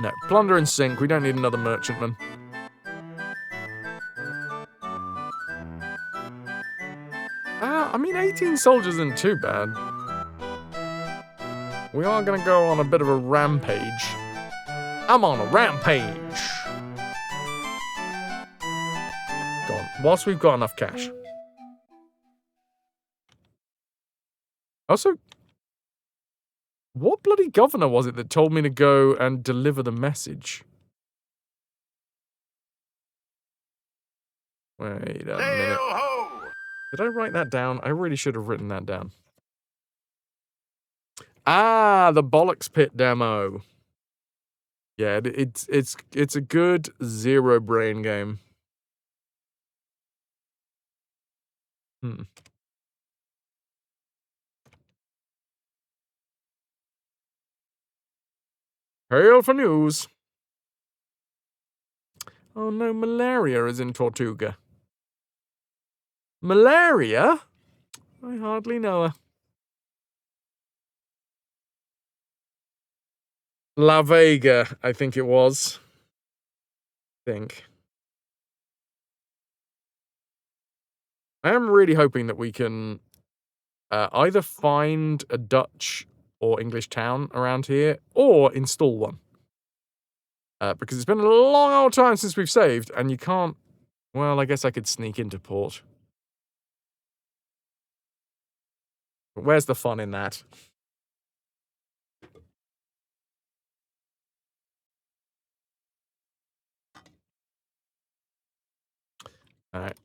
No, plunder and sink. We don't need another merchantman. I mean, 18 soldiers isn't too bad. We are going to go on a bit of a rampage. I'm on a rampage. Go on. Whilst we've got enough cash. Also, what bloody governor was it that told me to go and deliver the message? Wait a minute. Did I write that down? I really should have written that down. Ah, the Bollocks Pit demo. Yeah, it's a good zero brain game. Hail for news. Oh no, malaria is in Tortuga. Malaria? I hardly know her. La Vega, I think it was. I am really hoping that we can either find a Dutch or English town around here, or install one. Because it's been a long old time since we've saved, and you can't... Well, I guess I could sneak into port. But where's the fun in that? Alright.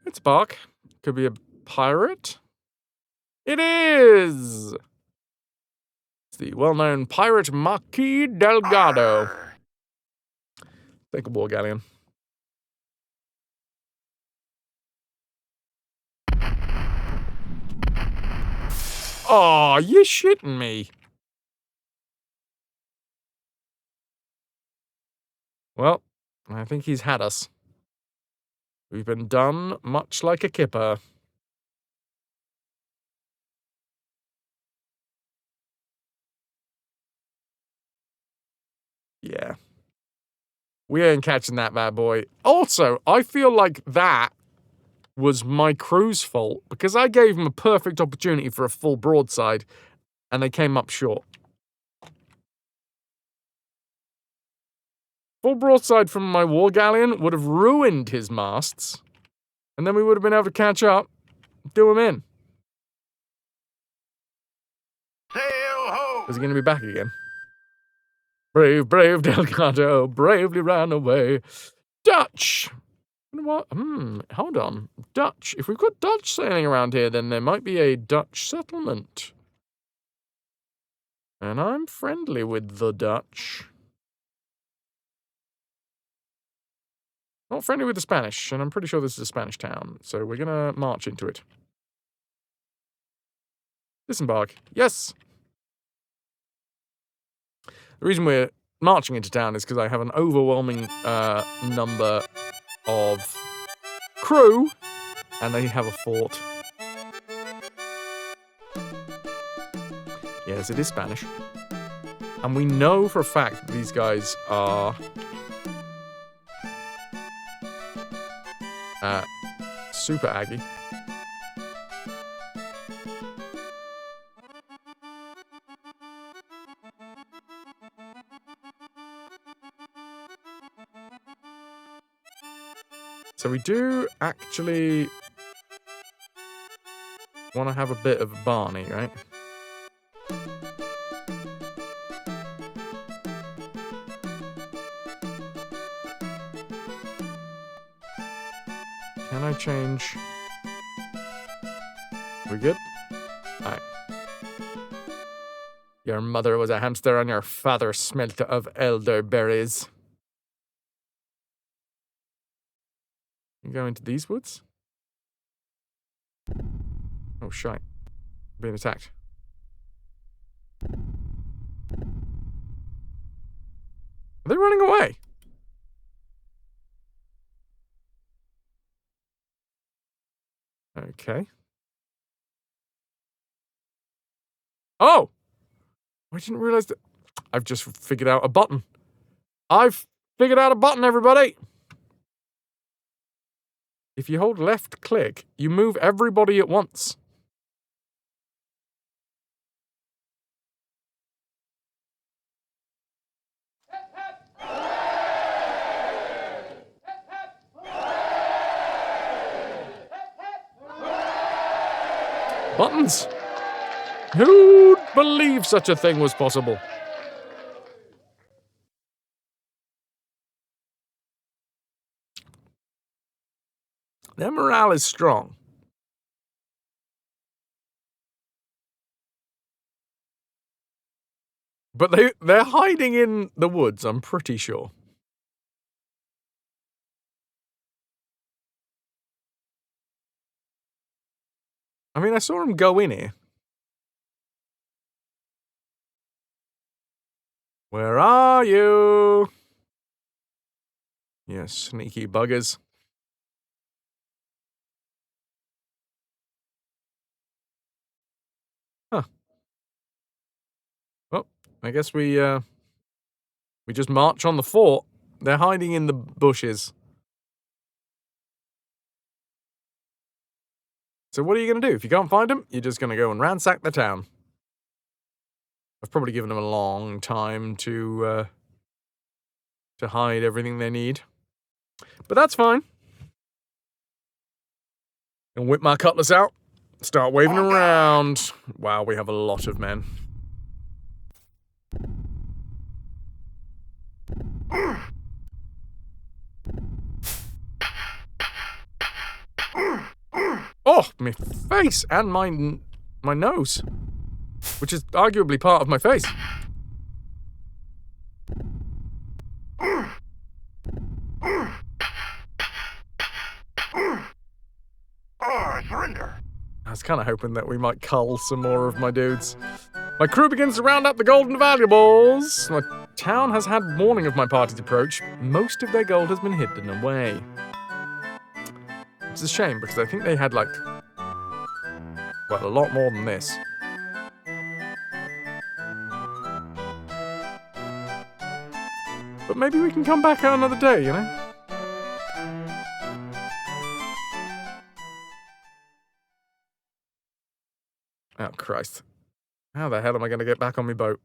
It's Bark. Could be a pirate. It is! It's the well-known pirate Marquis Delgado. Take a war galleon. Oh, you're shitting me. Well, I think he's had us. We've been done much like a kipper. Yeah. We ain't catching that bad boy. Also, I feel like that was my crew's fault because I gave them a perfect opportunity for a full broadside and they came up short. Full broadside from my war galleon would have ruined his masts and then we would have been able to catch up, do him in. Hail-ho! Is he going to be back again? Brave, brave Delgado, bravely ran away. Dutch! You know what? Hold on. Dutch. If we've got Dutch sailing around here, then there might be a Dutch settlement. And I'm friendly with the Dutch. Not friendly with the Spanish, and I'm pretty sure this is a Spanish town, so we're gonna march into it. Disembark. Yes! The reason we're marching into town is because I have an overwhelming number of crew, and they have a fort. Yes, it is Spanish. And we know for a fact that these guys are super Aggie. So we do actually want to have a bit of Barney, right? Can I change? We good? Alright. Your mother was a hamster and your father smelt of elderberries. You go into these woods? Oh, shite. Being attacked. Are they running away? Okay. Oh! I didn't realize that. I've just figured out a button. I've figured out a button, everybody! If you hold left click, you move everybody at once. Buttons! Who'd believe such a thing was possible? Their morale is strong. But they're hiding in the woods, I'm pretty sure. I mean, I saw them go in here. Where are you? You sneaky buggers. Huh. Well, I guess we just march on the fort. They're hiding in the bushes. So what are you going to do? If you can't find them, you're just going to go and ransack the town. I've probably given them a long time to hide everything they need. But that's fine. And whip my cutlass out. Start waving around. Wow, we have a lot of men. Oh, my face and my nose. which is arguably part of my face. I surrender. I was kind of hoping that we might cull some more of my dudes. My crew begins to round up the golden valuables. My town has had warning of my party's approach. Most of their gold has been hidden away. It's a shame because I think they had, like, well, a lot more than this. But maybe we can come back another day, you know? Oh, Christ. How the hell am I going to get back on my boat?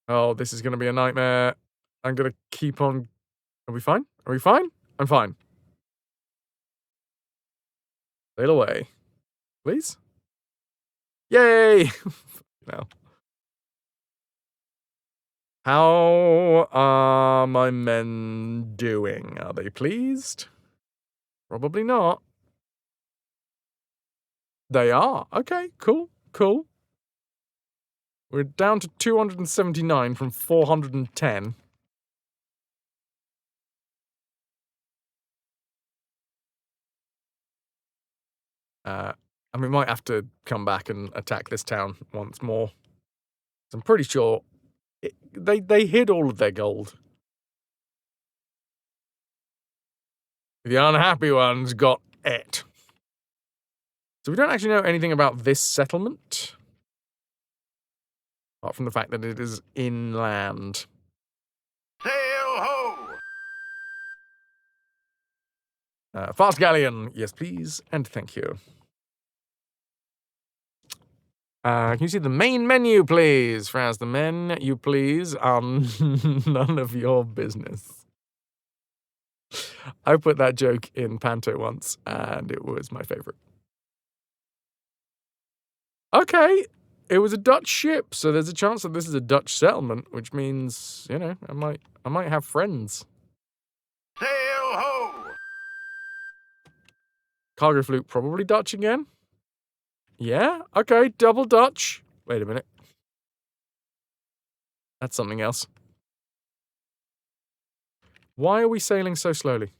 Oh, this is going to be a nightmare. I'm going to keep on... Are we fine? Are we fine? I'm fine. Sail away. Please? Yay! No. How are my men doing? Are they pleased? Probably not. They are. Okay, cool, cool. We're down to 279 from 410. And we might have to come back and attack this town once more. I'm pretty sure they hid all of their gold. The unhappy ones got it. So we don't actually know anything about this settlement. Apart from the fact that it is inland. Sail ho! Fast galleon, yes please, and thank you. Can you see the main menu, please? Fraz, the men, you please, are none of your business. I put that joke in Panto once, and it was my favorite. Okay, it was a Dutch ship, so there's a chance that this is a Dutch settlement, which means, you know, I might have friends. Sail ho! Cargo flute, probably Dutch again. Yeah, okay, double Dutch. Wait a minute. That's something else. Why are we sailing so slowly?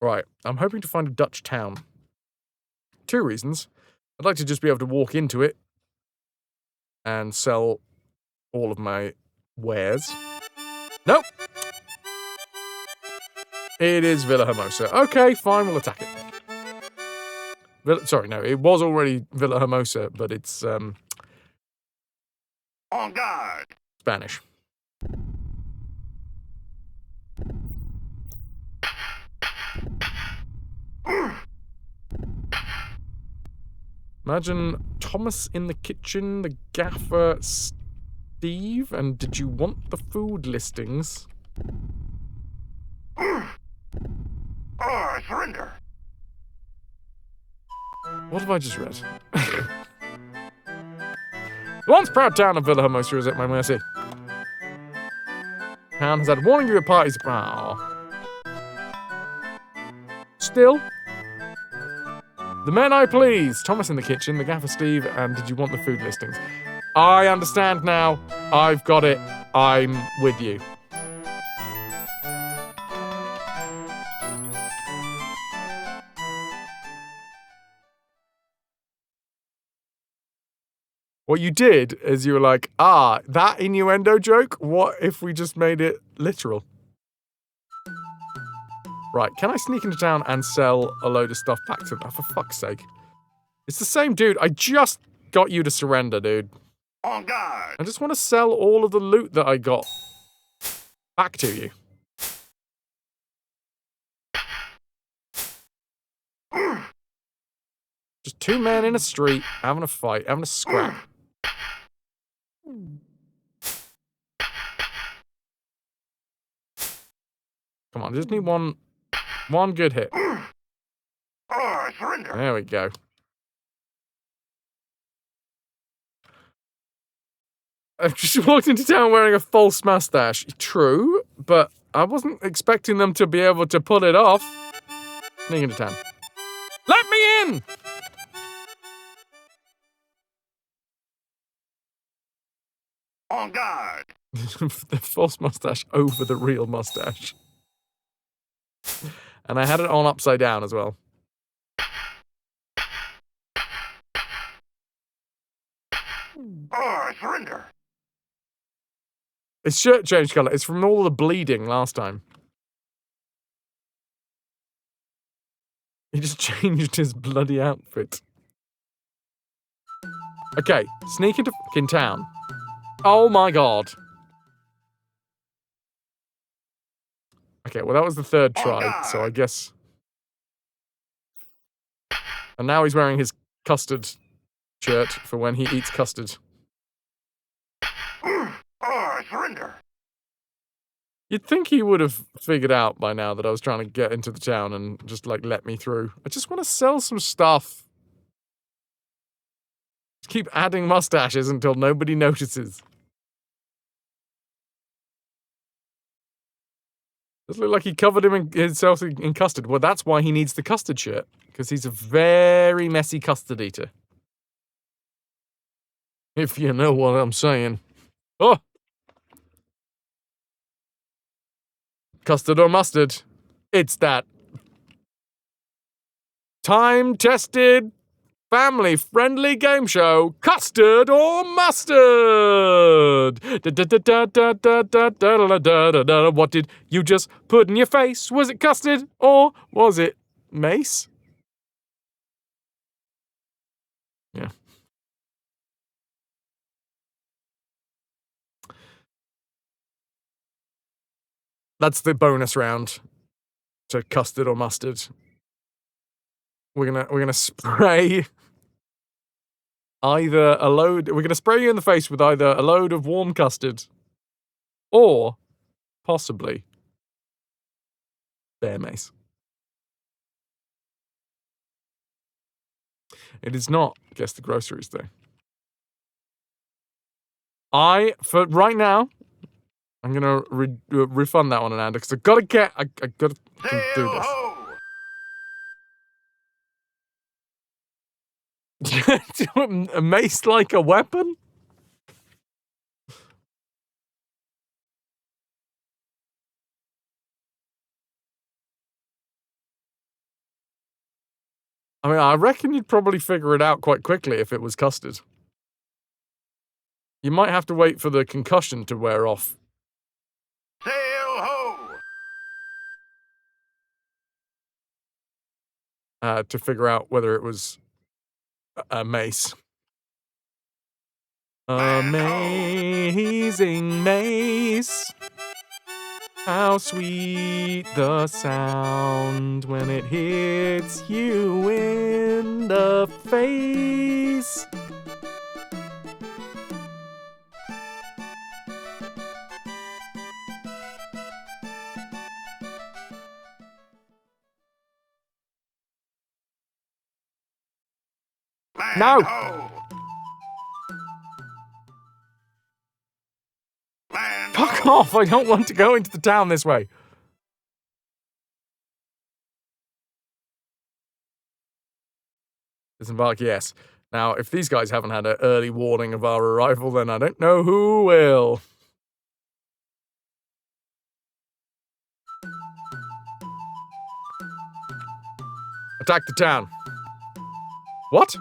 Right, I'm hoping to find a Dutch town. 2 reasons. I'd like to just be able to walk into it and sell all of my wares. Nope. It is Villa Hermosa. Okay, fine, we'll attack it. Sorry, no, it was already Villa Hermosa, but it's On guard! Spanish. Imagine Thomas in the kitchen, the gaffer Steve, and did you want the food listings? I surrender. What have I just read? The once proud town of Villa Hermosa is at my mercy. Town has had warning of your parties. Oh. Still. The men I please. Thomas in the kitchen, the gaffer Steve, and did you want the food listings? I understand now. I've got it. I'm with you. What you did is you were like, that innuendo joke? What if we just made it literal? Right, can I sneak into town and sell a load of stuff back to them? Oh, for fuck's sake. It's the same dude. I just got you to surrender, dude. On guard! I just want to sell all of the loot that I got back to you. Just 2 men in a street, having a fight, having a scrap. Come on, I just need one good hit. I surrender. There we go. I've just walked into town wearing a false mustache. True, but I wasn't expecting them to be able to pull it off. Sneak into town. Let me in! On guard. The false mustache over the real mustache. And I had it on upside down as well. Or surrender. His shirt changed colour. It's from all the bleeding last time. He just changed his bloody outfit. Okay, sneak into fucking town. Oh my god. Okay, well that was the third try, so I guess... And now he's wearing his custard shirt for when he eats custard. Or surrender. You'd think he would have figured out by now that I was trying to get into the town and just, like, let me through. I just want to sell some stuff. Just keep adding mustaches until nobody notices. Does look like he covered himself in custard. Well, that's why he needs the custard shirt. Because he's a very messy custard eater. If you know what I'm saying. Oh! Custard or mustard? It's that time-tested, family-friendly game show, Custard or Mustard! What did you just put in your face? Was it custard or was it mace? Yeah. That's the bonus round to custard or mustard. We're gonna spray either a load. We're gonna spray you in the face with either a load of warm custard, or possibly bear mace. It is not guess the groceries though. For right now, I'm gonna refund that one, Ananda, because I gotta do this. A mace like a weapon? I mean, I reckon you'd probably figure it out quite quickly if it was custard. You might have to wait for the concussion to wear off. Sail ho! To figure out whether it was a mace. Amazing mace. How sweet the sound when it hits you in the face. No! Fuck off! I don't want to go into the town this way. Disembark, yes. Now, if these guys haven't had an early warning of our arrival, then I don't know who will. Attack the town. What?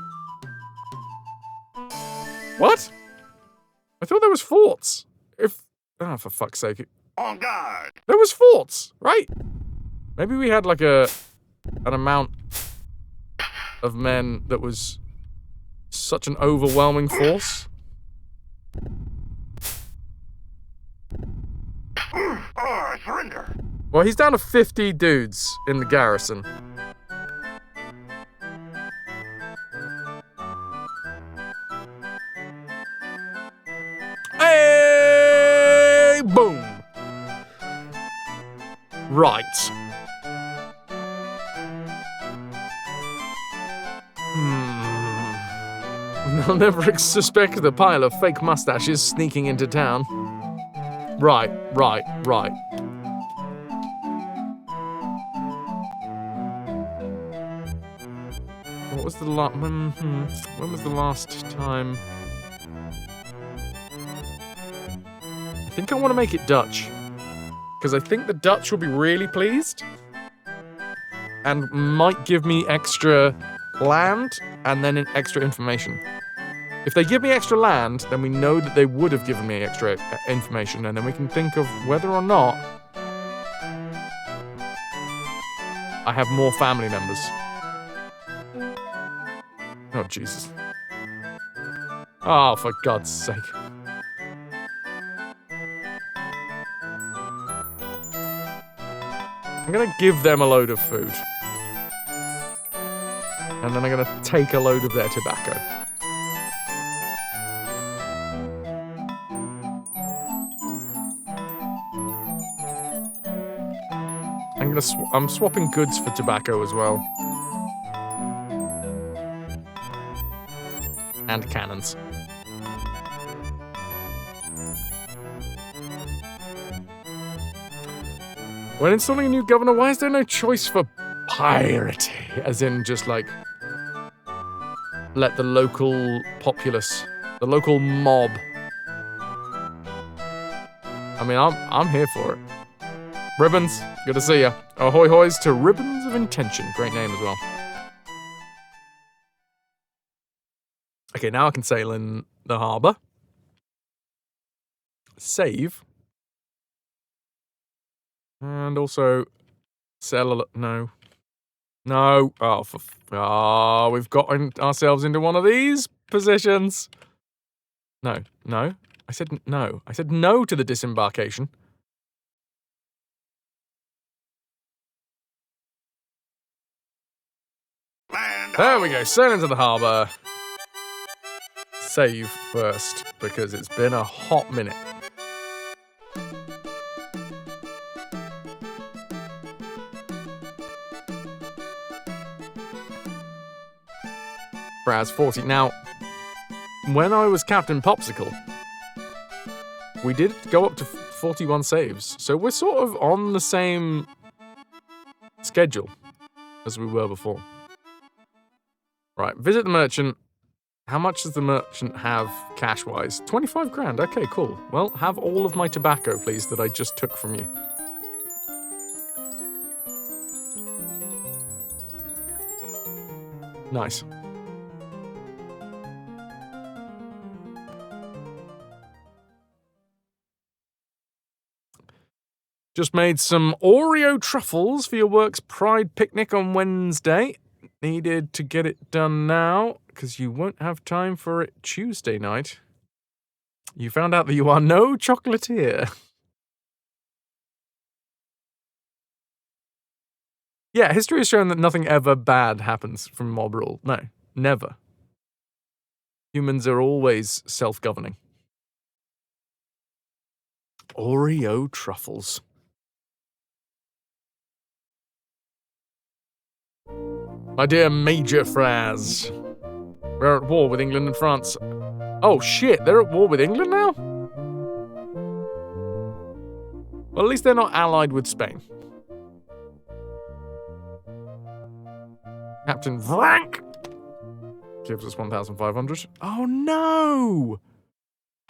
What? I thought there was forts. Oh, for fuck's sake. On guard. There was forts, right? Maybe we had like an amount of men that was such an overwhelming force. Or surrender. Well, he's down to 50 dudes in the garrison. Hey! Boom! Right. I'll never suspect the pile of fake mustaches sneaking into town. Right. was the last... When was the last time... I think I want to make it Dutch. Because I think the Dutch will be really pleased. And might give me extra land and then extra information. If they give me extra land, then we know that they would have given me extra information, and then we can think of whether or not I have more family members. Oh, Jesus. Oh, for God's sake. I'm gonna give them a load of food. And then I'm gonna take a load of their tobacco. I'm swapping goods for tobacco as well. And cannons. When installing a new governor, why is there no choice for piety? As in just like let the local populace, the local mob. I mean, I'm here for it. Ribbons, good to see ya. Ahoy hoys to Ribbons of Intention. Great name as well. Okay, now I can sail in the harbour. Save. And also sell a... No. No. Oh, we've gotten ourselves into one of these positions. No. No. I said no. I said no to the disembarkation. There we go, sail into the harbour. Save first, because it's been a hot minute. Fraz 40. Now, when I was Captain Popsicle, we did go up to 41 saves, so we're sort of on the same schedule as we were before. Right, visit the merchant. How much does the merchant have cash-wise? 25 grand. Okay, cool. Well, have all of my tobacco, please, that I just took from you. Nice. Just made some Oreo truffles for your work's Pride picnic on Wednesday. Needed to get it done now, because you won't have time for it Tuesday night. You found out that you are no chocolatier. Yeah, history has shown that nothing ever bad happens from mob rule. No, never. Humans are always self-governing. Oreo truffles. My dear Major Fraz, we're at war with England and France. Oh shit, they're at war with England now? Well, at least they're not allied with Spain. Captain Frank gives us 1,500. Oh no!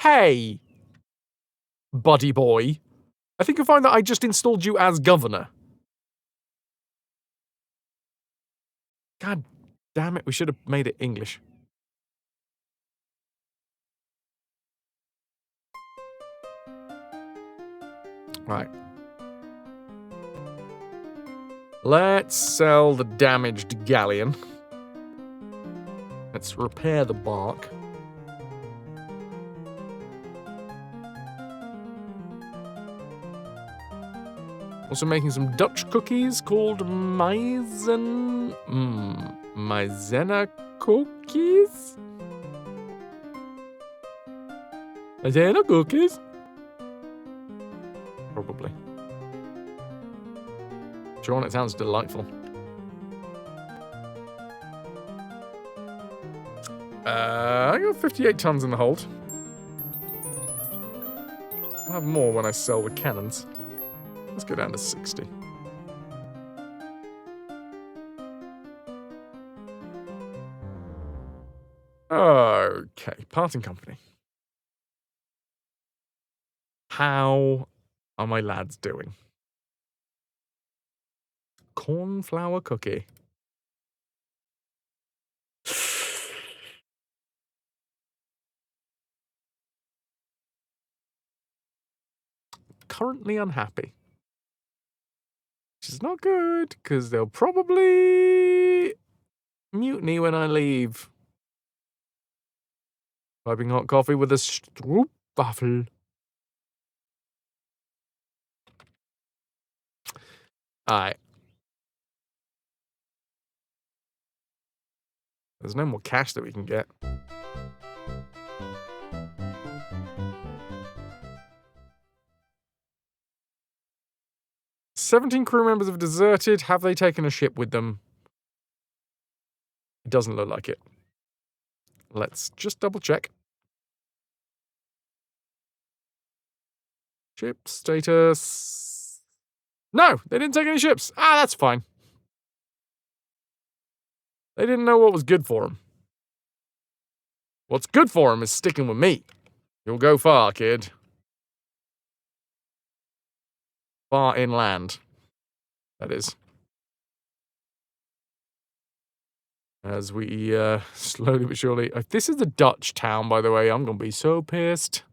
Hey, buddy boy. I think you'll find that I just installed you as governor. God damn it, we should have made it English. Right. Let's sell the damaged galleon. Let's repair the bark. Also making some Dutch cookies called Maizena cookies? Maizena cookies? Probably. Sean, it sounds delightful. I got 58 tons in the hold. I'll have more when I sell the cannons. Let's go down to 60. Okay, parting company. How are my lads doing? Cornflower cookie. Currently unhappy. Which is not good, because they'll probably mutiny when I leave. Piping hot coffee with a stroopwafel. Alright. There's no more cash that we can get. "17 crew members have deserted. Have they taken a ship with them?" It doesn't look like it. Let's just double check. Ship status. No, they didn't take any ships. Ah, that's fine. They didn't know what was good for them. What's good for them is sticking with me. You'll go far, kid. Far inland. That is. As we slowly but surely... This is a Dutch town, by the way. I'm going to be so pissed.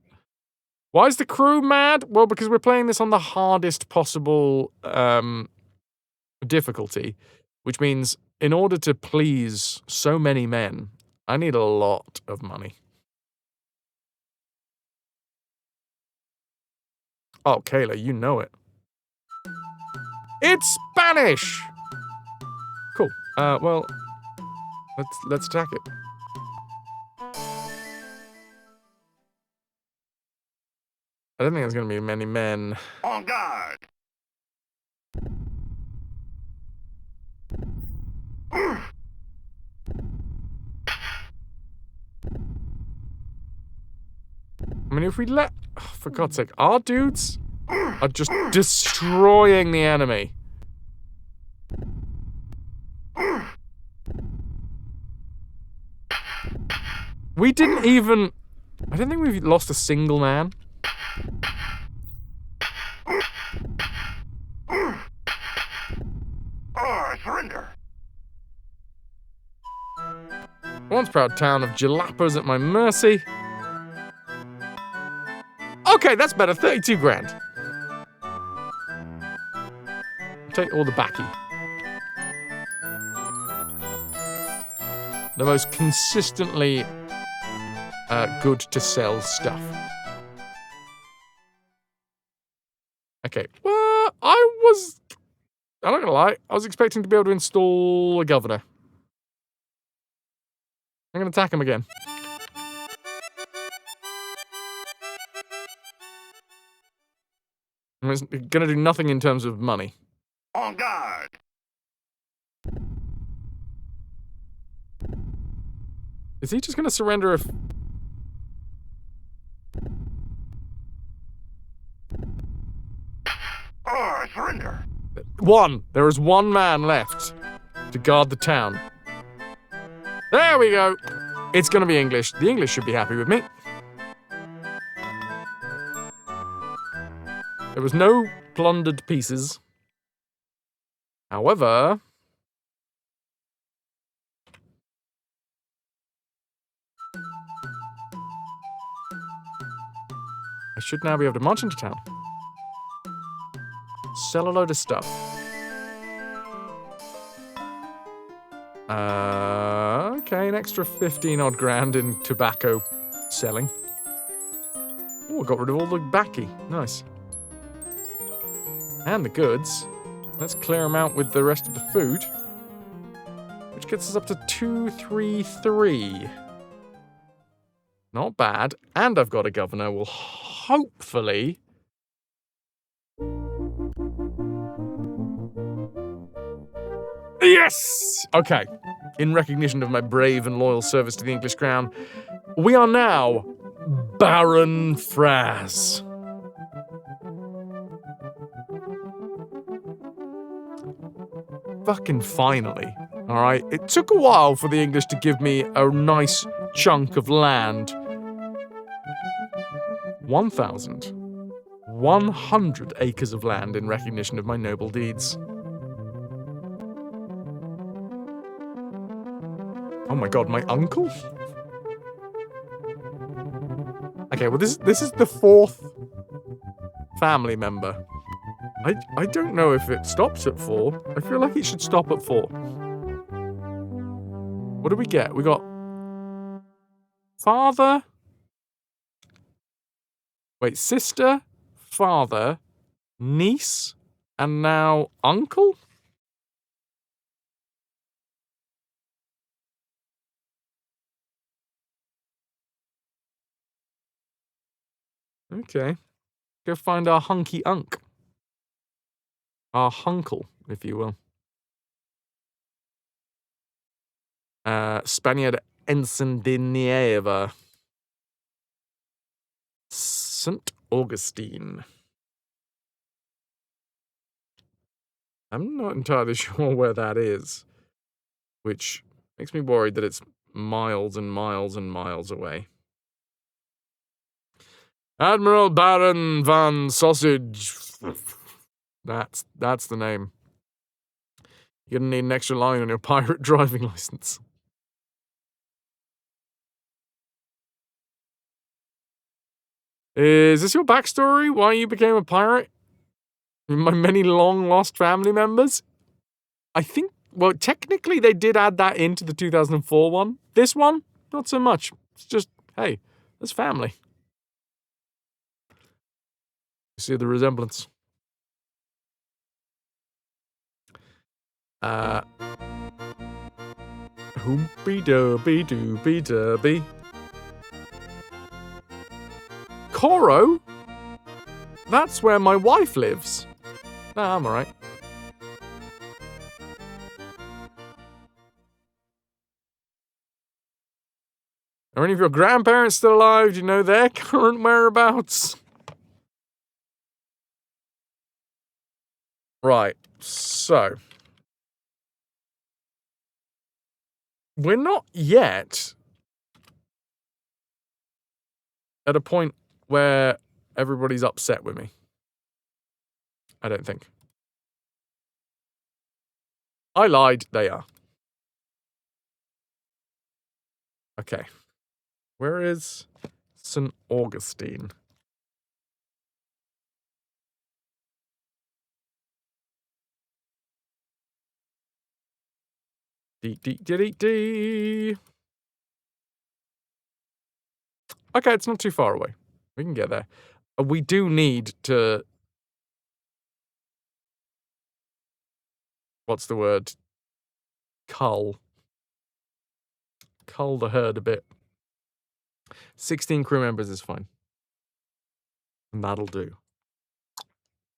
Why is the crew mad? Well, because we're playing this on the hardest possible difficulty, which means in order to please so many men, I need a lot of money. Oh, Kayla, you know it. It's Spanish! Cool. Well, let's attack it. I don't think there's going to be many men. On guard. I mean, if we let... Oh, for God's sake, our dudes are just destroying the enemy. We didn't even... I don't think we've lost a single man. Or surrender. Once proud town of Jalapa's at my mercy. Okay, that's better. 32 grand. Take all the backy. The most consistently good to sell stuff. Okay, well, I'm not gonna lie, I was expecting to be able to install a governor. I'm gonna attack him again. It's gonna do nothing in terms of money. On guard. Is he just gonna surrender if... Or surrender. There is one man left to guard the town. There we go. It's gonna be English. The English should be happy with me. There was no plundered pieces. However... I should now be able to march into town. Sell a load of stuff. Okay, an extra 15 odd grand in tobacco selling. Oh, I got rid of all the backy. Nice. And the goods. Let's clear them out with the rest of the food. Which gets us up to 233. Not bad. And I've got a governor. Will hopefully... Yes! Okay. In recognition of my brave and loyal service to the English crown, we are now Baron Fraz. Fucking finally. Alright? It took a while for the English to give me a nice chunk of land. 1,100 acres of land in recognition of my noble deeds. Oh my god, my uncle? Okay, well this is the 4th family member. I don't know if it stops at 4. I feel like it should stop at 4. What do we get? We got father. Wait, sister, father, niece, and now uncle? Okay. Go find our hunky unk. Our hunkle, if you will. Spaniard Encendinieva. St. Augustine. I'm not entirely sure where that is, which makes me worried that it's miles and miles and miles away. Admiral Baron van Sausage. That's the name. You're gonna need an extra line on your pirate driving license. Is this your backstory? Why you became a pirate? My many long-lost family members? I think, well, technically they did add that into the 2004 one. This one, not so much. It's just, hey, there's family. You see the resemblance. Hoopy-dooby-dooby-dooby. Coro? That's where my wife lives. Nah, I'm alright. Are any of your grandparents still alive? Do you know their current whereabouts? Right, so. We're not yet at a point where everybody's upset with me. I don't think. I lied, they are. Okay. Where is St. Augustine? Dee. Okay, it's not too far away. We can get there. We do need to... What's the word? Cull the herd a bit. 16 crew members is fine. And that'll do.